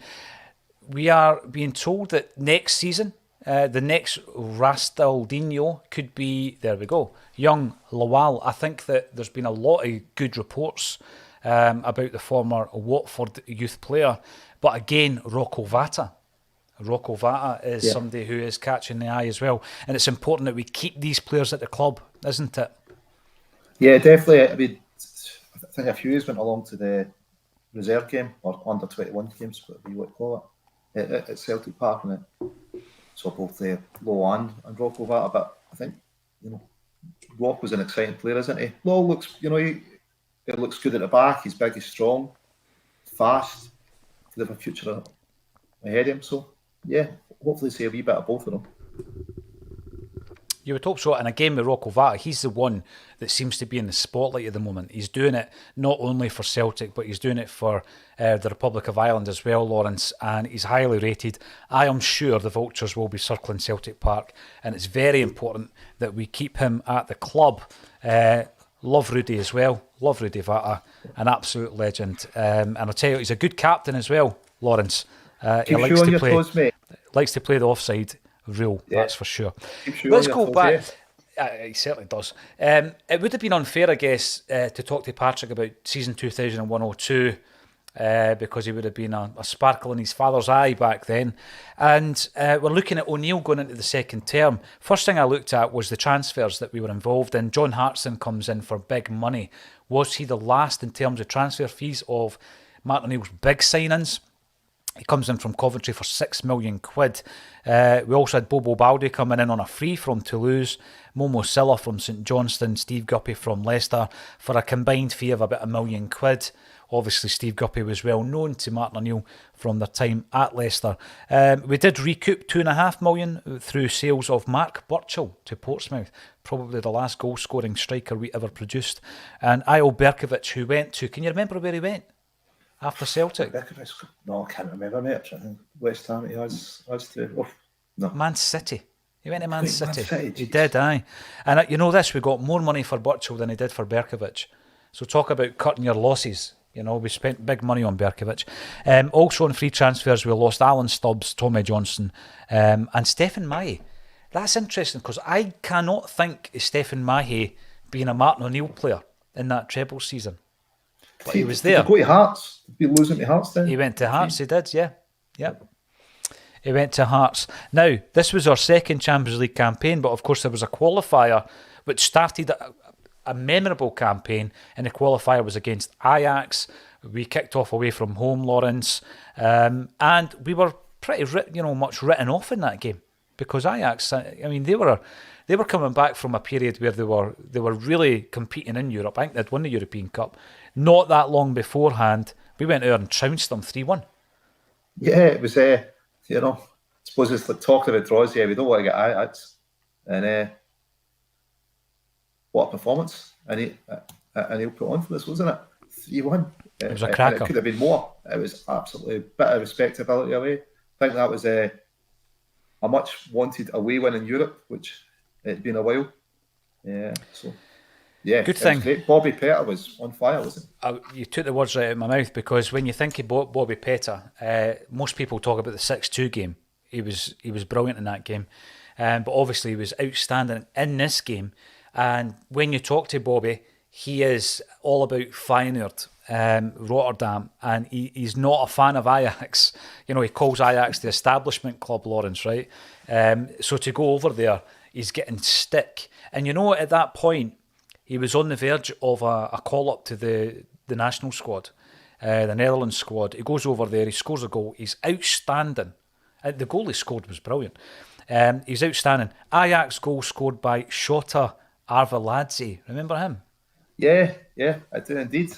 We are being told that next season The next Rastaldinho could be, there we go, young Lawal. I think that there's been a lot of good reports about the former Watford youth player. But again, Rocco Vata. Rocco Vata is somebody who is catching the eye as well. And it's important that we keep these players at the club, isn't it? Yeah, definitely. I mean, I think a few years went along to the reserve game, or under 21 games, whatever you want to call it, at Celtic Park, and so both Lowe and Rocco Vata. But I think, Rock was an exciting player, isn't he? Lowe looks, he looks good at the back. He's big, he's strong, fast. They have a future ahead of him. So, yeah, hopefully see a wee bit of both of them. You would hope so. And again, with Rocco Vata, he's the one that seems to be in the spotlight at the moment. He's doing it not only for Celtic, but he's doing it for the Republic of Ireland as well, Lawrence, and he's highly rated. I am sure the Vultures will be circling Celtic Park, and it's very important that we keep him at the club. Love Rudy as well. Love Rudy Vata, an absolute legend. And I'll tell you, he's a good captain as well, Lawrence. He likes to play, toes, likes to play the offside rule, that's for sure. Let's go back. He certainly does. It would have been unfair, I guess, to talk to Patrick about season 2001-02 because he would have been a sparkle in his father's eye back then. And we're looking at O'Neill going into the second term. First thing I looked at was the transfers that we were involved in. John Hartson comes in for big money. Was he the last in terms of transfer fees of Martin O'Neill's big signings? He comes in from Coventry for £6 million. We also had Bobo Baldi coming in on a free from Toulouse, Momo Silla from St Johnstone, Steve Guppy from Leicester for a combined fee of about £1 million. Obviously, Steve Guppy was well known to Martin O'Neill from their time at Leicester. We did recoup £2.5 million through sales of Mark Burchill to Portsmouth, probably the last goal-scoring striker we ever produced. And Ayo Berkovic, who went to, can you remember where he went? After Celtic? No, I can't remember, mate. I think West Ham, he has to. Oh, no. Man City. He went to Man City. He did, aye. And you know this, we got more money for Burchill than he did for Berkovic. So talk about cutting your losses. We spent big money on Berkovic. Also on free transfers, we lost Alan Stubbs, Tommy Johnson, and Stephen Mahé. That's interesting because I cannot think of Stephen Mahé being a Martin O'Neill player in that treble season. But he was there. Did he go to Hearts? Did he lose him to Hearts then? He went to Hearts, he did, yeah. Yep. He went to Hearts. Now, this was our second Champions League campaign, but of course there was a qualifier which started a memorable campaign, and the qualifier was against Ajax. We kicked off away from home, Lawrence, and we were pretty, much written off in that game because Ajax, I mean, they were coming back from a period where they were really competing in Europe. I think they'd won the European Cup. Not that long beforehand, we went out and trounced them 3-1. Yeah, it was, I suppose it's like talking about draws, we don't want to get Ajax. And what a performance. And he'll put on for this, wasn't it? 3-1. It was a cracker. It could have been more. It was absolutely a bit of respectability away. I think that was a much wanted away win in Europe, which it'd been a while. Yeah, so... Yeah, good thing. Bobby Petr was on fire, wasn't he? You took the words right out of my mouth because when you think of Bobby Petr, most people talk about the 6-2 game. He was brilliant in that game, but obviously he was outstanding in this game. And when you talk to Bobby, he is all about Feyenoord, Rotterdam, and he's not a fan of Ajax. He calls Ajax the establishment club, Lawrence, right? So to go over there, he's getting stick. And at that point, he was on the verge of a call-up to the national squad, the Netherlands squad. He goes over there, he scores a goal. He's outstanding. The goal he scored was brilliant. He's outstanding. Ajax goal scored by Shota Arveladze. Remember him? Yeah, I do indeed.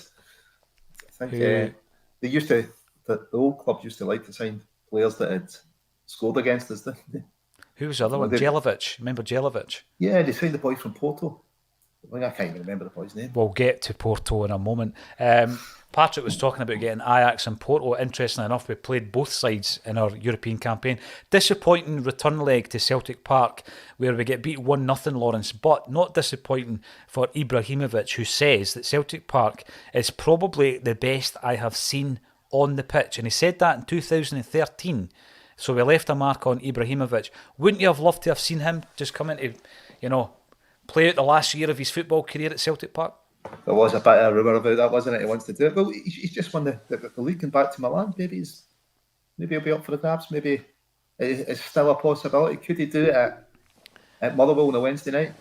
I think they used to, the old club used to like to sign players that had scored against us, didn't they? Who was the other one? Jelavic. Remember Jelavic? Yeah, they signed the boy from Porto. I can't even remember the boy's name. We'll get to Porto in a moment. Patrick was talking about getting Ajax and Porto. Interestingly enough, we played both sides in our European campaign. Disappointing return leg to Celtic Park where we get beat 1-0, Lawrence, but not disappointing for Ibrahimovic, who says that Celtic Park is probably the best I have seen on the pitch. And he said that in 2013 So we left a mark on Ibrahimovic. Wouldn't you have loved to have seen him just come into, play out the last year of his football career at Celtic Park? There was a bit of a rumour about that, wasn't it? He wants to do it. Well, he's just won the league and back to Milan. Maybe he'll be up for the grabs. Maybe it's still a possibility. Could he do it at Motherwell on a Wednesday night?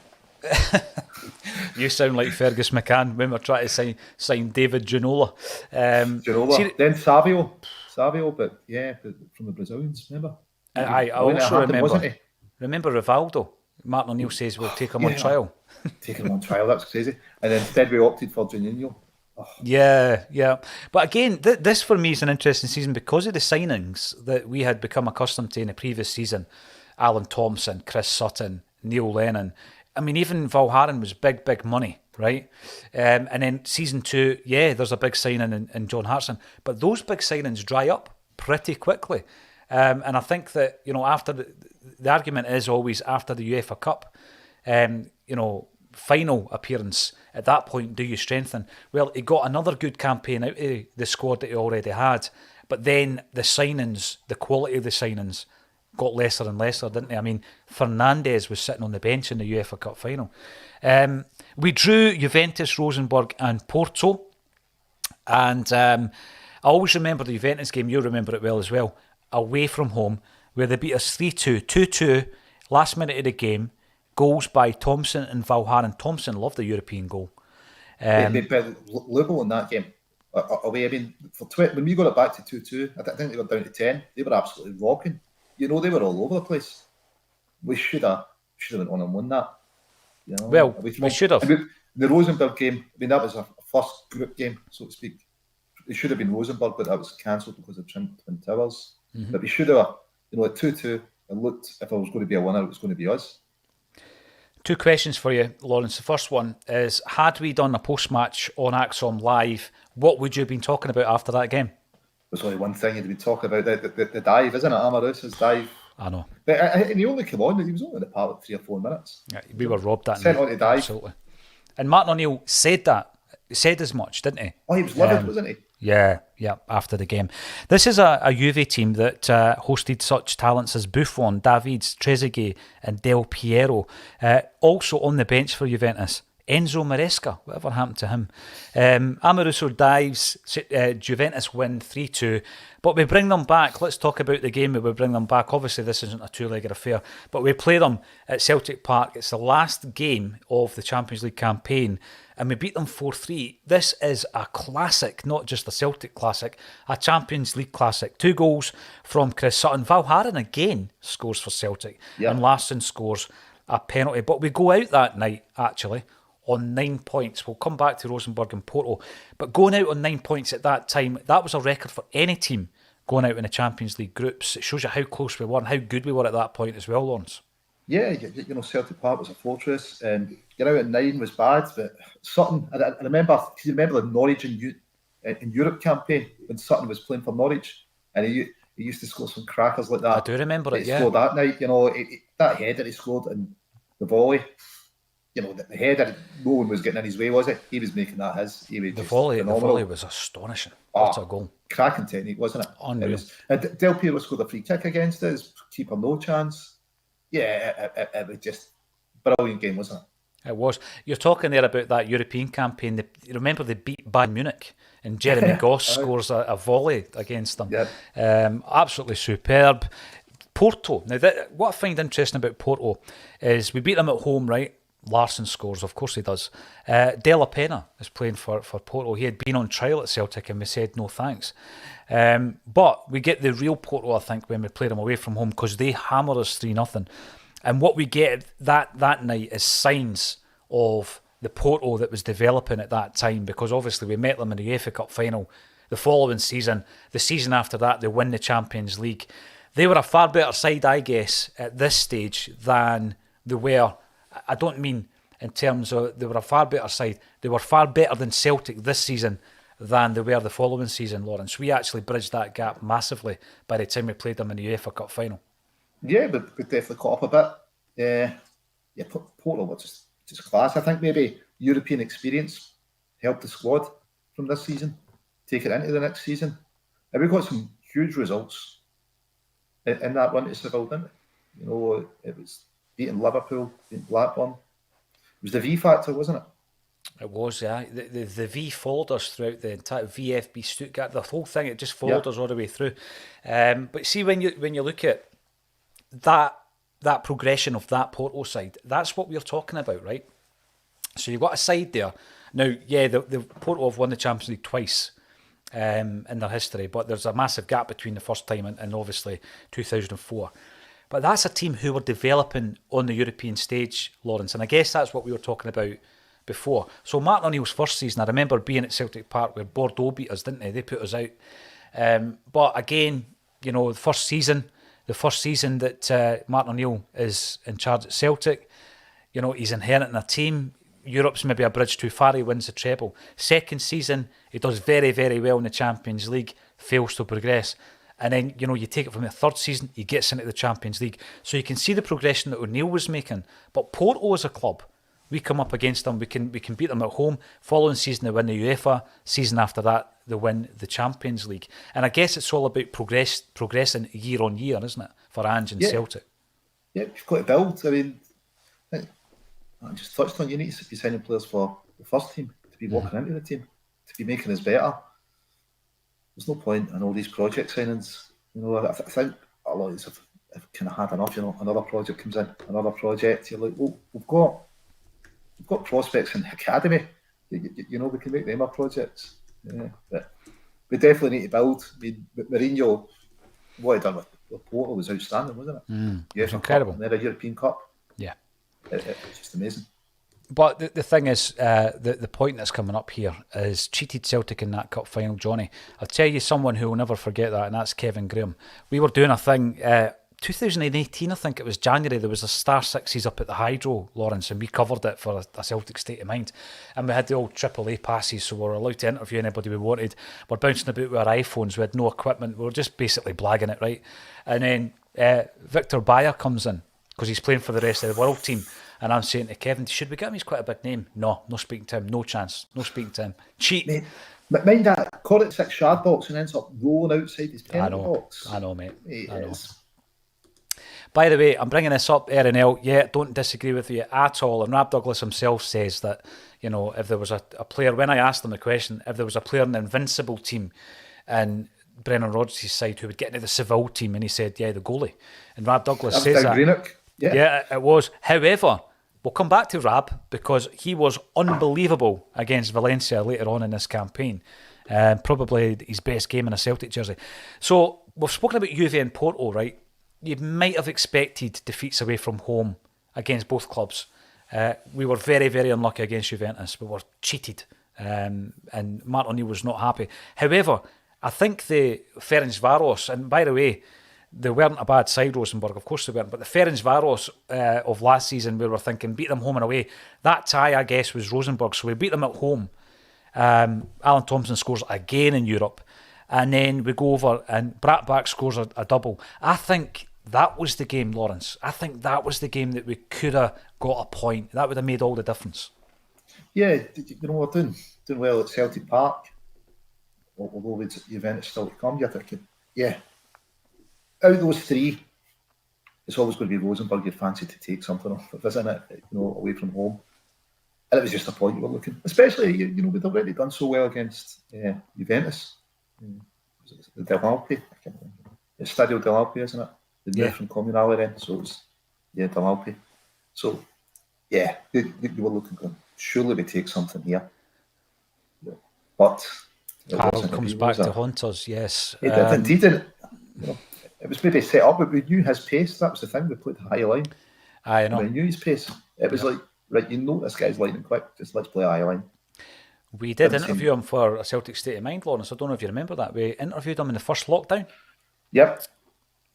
You sound like Fergus McCann when we're trying to sign David Ginola. Then Savio, but from the Brazilians, remember? I also remember Rivaldo. Martin O'Neill says we'll take him on trial. Take him on trial, that's crazy. And then instead we opted for Juninho. Oh. Yeah. But again, this for me is an interesting season because of the signings that we had become accustomed to in the previous season. Alan Thompson, Chris Sutton, Neil Lennon. I mean, even Valhaeren was big money, right? And then season 2, there's a big signing in John Hartson. But those big signings dry up pretty quickly. And I think that, after the argument is always after the UEFA Cup, final appearance, at that point, do you strengthen? Well, he got another good campaign out of the squad that he already had. But then the signings, the quality of the signings, got lesser and lesser, didn't they? I mean, Fernandes was sitting on the bench in the UEFA Cup final. We drew Juventus, Rosenborg and Porto. And I always remember the Juventus game, you remember it well as well, away from home, where they beat us 3-2, 2-2, last minute of the game, goals by Thompson and Valhaeren. Thompson loved the European goal. Lugo in that game, away, I mean, when we got it back to 2-2, I think they got down to 10, they were absolutely rocking. They were all over the place. We should have went on and won that. Well, we should have. The Rosenborg game, I mean, that was our first group game, so to speak. It should have been Rosenborg, but that was cancelled because of Twin Towers. Mm-hmm. But we should have, at 2-2, it looked, if there was going to be a winner, it was going to be us. 2 questions for you, Lawrence. The first one is, had we done a post-match on Axom Live, what would you have been talking about after that game? There's only one thing you'd be talking about, the dive, isn't it? Amarus's dive. I know. And he only came on, he was only in the park 3 or 4 minutes. Yeah, we were robbed that sent night. on to dive. Absolutely. And Martin O'Neill said that. He said as much, didn't he? Oh, he was livid, wasn't he? Yeah, after the game. This is a Juve team that hosted such talents as Buffon, Davids, Trezeguet and Del Piero. Also on the bench for Juventus, Enzo Maresca, whatever happened to him. Amoruso dives, Juventus win 3-2. But we bring them back. Let's talk about the game where we bring them back. Obviously, this isn't a two-legged affair, but we play them at Celtic Park. It's the last game of the Champions League campaign, and we beat them 4-3. This is a classic, not just a Celtic classic, a Champions League classic. 2 goals from Chris Sutton. Valhaeren again scores for Celtic, and Larsson scores a penalty. But we go out that night, actually, on 9 points. We'll come back to Rosenborg and Porto. But going out on 9 points at that time, that was a record for any team going out in the Champions League groups. It shows you how close we were and how good we were at that point as well, Lawrence. Yeah, Celtic Park was a fortress, and getting out at 9 was bad. But Sutton, I remember the Norwich in Europe campaign when Sutton was playing for Norwich, and he used to score some crackers like that. I do remember it. He scored that night. That header he scored and the volley. The header, no one was getting in his way, was it? He was making that his. The volley was astonishing. What a goal. Cracking technique, wasn't it? Unreal. Del Piero scored a free kick against us. Keeper no chance. Yeah, it was just a brilliant game, wasn't it? It was. You're talking there about that European campaign. Remember they beat Bayern Munich and Jeremy Goss scores a volley against them. Yep. Absolutely superb. Porto. Now, what I find interesting about Porto is we beat them at home, right? Larsson scores, of course he does. De La Pena is playing for Porto. He had been on trial at Celtic and we said no thanks. But we get the real Porto, I think, when we play them away from home because they hammer us 3-0. And what we get that night is signs of the Porto that was developing at that time, because obviously we met them in the UEFA Cup final the following season. The season after that, they win the Champions League. They were a far better side, I guess, at this stage than they were. I don't mean in terms of they were a far better side. They were far better than Celtic this season than they were the following season, Lawrence. We actually bridged that gap massively by the time we played them in the UEFA Cup final. Yeah, but we definitely caught up a bit. Porto was just class. I think maybe European experience helped the squad from this season take it into the next season. And we got some huge results in that run to Seville, didn't it? You know, it was beating Liverpool, beating Blackburn. It was the V factor, wasn't it? It was, yeah. The V followed us throughout the entire VFB Stuttgart. The whole thing, it just followed us all the way through. But see, when you look at that progression of that Porto side, that's what we're talking about, right? So you've got a side there. Now, yeah, the Porto have won the Champions League twice in their history, but there's a massive gap between the first time and obviously 2004. But that's a team who were developing on the European stage, Lawrence, and I guess that's what we were talking about before. So Martin O'Neill's first season, I remember being at Celtic Park where Bordeaux beat us, didn't they? They put us out. But again, you know, the first season that Martin O'Neill is in charge at Celtic, you know, he's inheriting a team. Europe's maybe a bridge too far, he wins the treble. Second season, he does very, very well in the Champions League, fails to progress. And then, you know, you take it from the third season, he gets into the Champions League. So you can see the progression that O'Neill was making. But Porto as a club, we come up against them, we can beat them at home. Following season, they win the UEFA. Season after that, they win the Champions League. And I guess it's all about progressing year on year, isn't it, for Ange and Celtic? Yeah, you've got to build. I mean, I just touched on, you need to be signing players for the first team, to be walking into the team, to be making us better. There's no point in all these project signings. You know, I think a lot of these have kind of had enough. You know, another project comes in, another project. You're like, well, we've got prospects in the academy. You know, we can make them our projects. Yeah, but we definitely need to build. I mean, Mourinho, what he done with Porto was outstanding, wasn't it? Yeah, it's incredible. And then a European Cup. Yeah, it was just amazing. But the thing is, the point that's coming up here is cheated Celtic in that cup final, Johnny. I'll tell you someone who will never forget that, and that's Kevin Graham. We were doing a thing, 2018, I think it was January, there was a Star Sixes up at the Hydro, Lawrence, and we covered it for a Celtic State of Mind. And we had the old AAA passes, so we were allowed to interview anybody we wanted. We're bouncing about with our iPhones, we had no equipment, we were just basically blagging it, right? And then Victor Bayer comes in, because he's playing for the rest of the world team. And I'm saying to Kevin, should we get him? He's quite a big name. No speaking to him. No chance. No speaking to him. Cheat. Mate, mind that, call it 6-yard box and ends up rolling outside his penalty box. I know, mate. I know. By the way, I'm bringing this up, RNL. Yeah, don't disagree with you at all. And Rab Douglas himself says that, you know, if there was a player, when I asked him the question, if there was a player in the Invincible team and Brennan Rodgers' side who would get into the Seville team, and he said, yeah, the goalie. And Rab Douglas says that. Greenock. Yeah, it was. However, we'll come back to Rab because he was unbelievable against Valencia later on in this campaign. Probably his best game in a Celtic jersey. So we've spoken about Juve and Porto, right? You might have expected defeats away from home against both clubs. We were very, very unlucky against Juventus. We were cheated, and Martin O'Neill was not happy. However, I think the Ferencváros, and by the way, they weren't a bad side, Rosenborg, of course they weren't, but the Ferencváros of last season, we were thinking, beat them home and away. That tie, I guess, was Rosenborg, so we beat them at home. Alan Thompson scores again in Europe, and then we go over and Bratback scores a double. I think that was the game, Lawrence. I think that was the game that we could have got a point. That would have made all the difference. Yeah, you know, we're doing well at Celtic Park, although with Juventus still to come. You're thinking, yeah, out of those three, it's always going to be Rosenborg you'd fancy to take something off of, isn't it? You know, away from home. And it was just a point you were looking. Especially, you know, we'd already done so well against Juventus. The Del Alpi. It's Stadio Del Alpi, isn't it? The move from Comunale then. So it was, Del Alpi. So, yeah, you were looking good. Surely we take something here. Yeah. But Harold comes back to haunt us, yes. It did indeed. You know, it was maybe set up, but we knew his pace. That was the thing. We played high line. I know. We knew his pace. It was like, right, you know this guy's lightning quick. Just let's play high line. We did interview him for a Celtic State of Mind, Lawrence. I don't know if you remember that. We interviewed him in the first lockdown. Yep.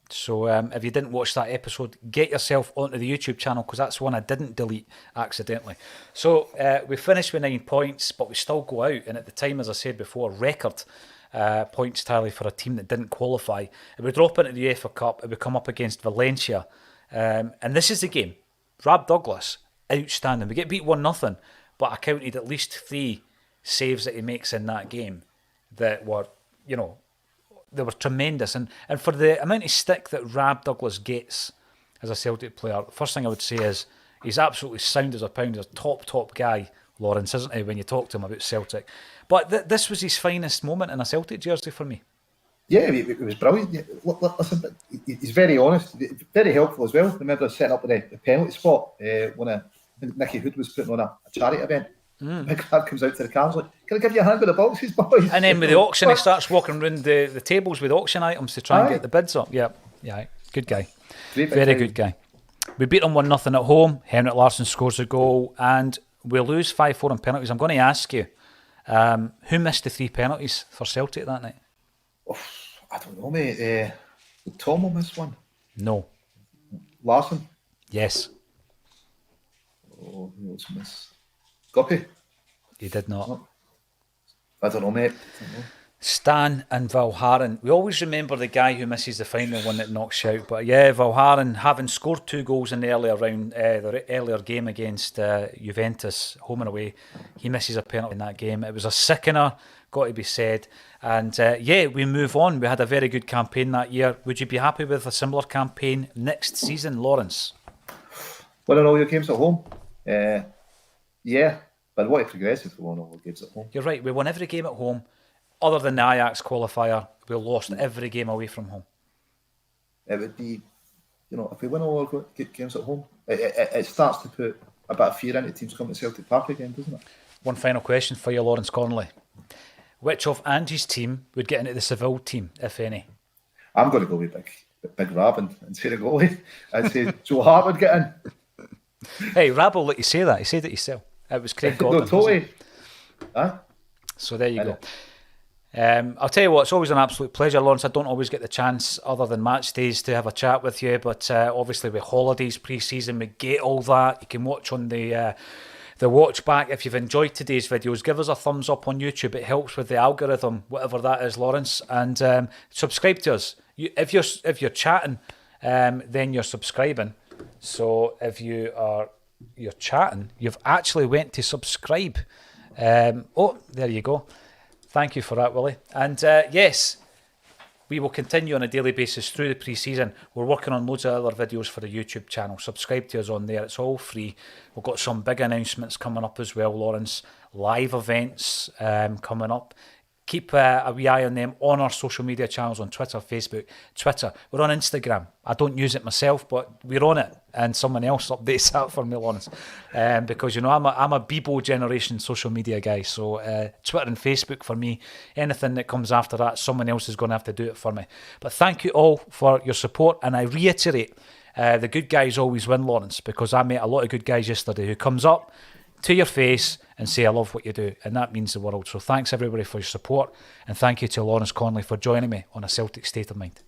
So if you didn't watch that episode, get yourself onto the YouTube channel because that's one I didn't delete accidentally. So we finished with 9 points, but we still go out. And at the time, as I said before, record points tally for a team that didn't qualify. It would drop into the UEFA Cup. It would come up against Valencia. And this is the game. Rab Douglas, outstanding. We get beat 1-0, but I counted at least 3 saves that he makes in that game that were, you know, they were tremendous. And for the amount of stick that Rab Douglas gets as a Celtic player, first thing I would say is he's absolutely sound as a pound. He's a top guy, Lawrence, isn't he, when you talk to him about Celtic? But this was his finest moment in a Celtic jersey for me. Yeah, it was brilliant. Listen, he's very honest, very helpful as well. I remember setting up the penalty spot when Nicky Hood was putting on a charity event. Big lad comes out to the cars like, "Can I give you a hand with the boxes, boys?" And then with the auction, he starts walking around the tables with auction items to try and get the bids up. Yeah, good guy. Very good guy. We beat them 1-0 at home. Henrik Larsson scores a goal, and we lose 5-4 on penalties. I'm going to ask you, who missed the 3 penalties for Celtic that night? Oh, I don't know, mate. Did Tomo miss one? No. Larsson? Yes. Oh, who else missed? Guppy? He did not. Oh. I don't know, mate. I don't know. Stan and Valharan. We always remember the guy who misses the final one that knocks you out. But yeah, Valharan, having scored 2 goals in the earlier round, the earlier game against Juventus, home and away, he misses a penalty in that game. It was a sickener, got to be said. And we move on. We had a very good campaign that year. Would you be happy with a similar campaign next season, Lawrence? Winning all your games at home? Yeah, but what if progressive for winning all the games at home? You're right. We won every game at home. Other than the Ajax qualifier, we lost every game away from home. It would be, if we win all our games at home, it starts to put a bit of fear into teams coming to Celtic Park again, doesn't it? One final question for you, Lawrence Connolly. Which of Ange's team would get into the Seville team, if any? I'm going to go with Big Rab and say the goalie. I'd say Joe Hart would get in. Hey, Rab will let you say that. He said it himself. It was Craig Gordon. No, totally. Huh? So there you go. I'll tell you what, it's always an absolute pleasure, Lawrence. I don't always get the chance, other than match days, to have a chat with you, but obviously with holidays, pre-season, we get all that. You can watch on the watch back. If you've enjoyed today's videos, give us a thumbs up on YouTube. It helps with the algorithm, whatever that is, Lawrence. And subscribe to us. If you're chatting, then you're subscribing. So if you're chatting, you've actually went to subscribe. There you go. Thank you for that, Willie. And yes, we will continue on a daily basis through the pre-season. We're working on loads of other videos for the YouTube channel. Subscribe to us on there. It's all free. We've got some big announcements coming up as well, Lawrence. Live events coming up. Keep a wee eye on them on our social media channels on Twitter, Facebook. Twitter. We're on Instagram. I don't use it myself, but we're on it. And someone else updates that for me, Lawrence. Because, I'm a Bebo generation social media guy. So Twitter and Facebook for me. Anything that comes after that, someone else is going to have to do it for me. But thank you all for your support. And I reiterate, the good guys always win, Lawrence, because I met a lot of good guys yesterday who comes up to your face and say, I love what you do. And that means the world. So thanks everybody for your support. And thank you to Lawrence Connolly for joining me on A Celtic State of Mind.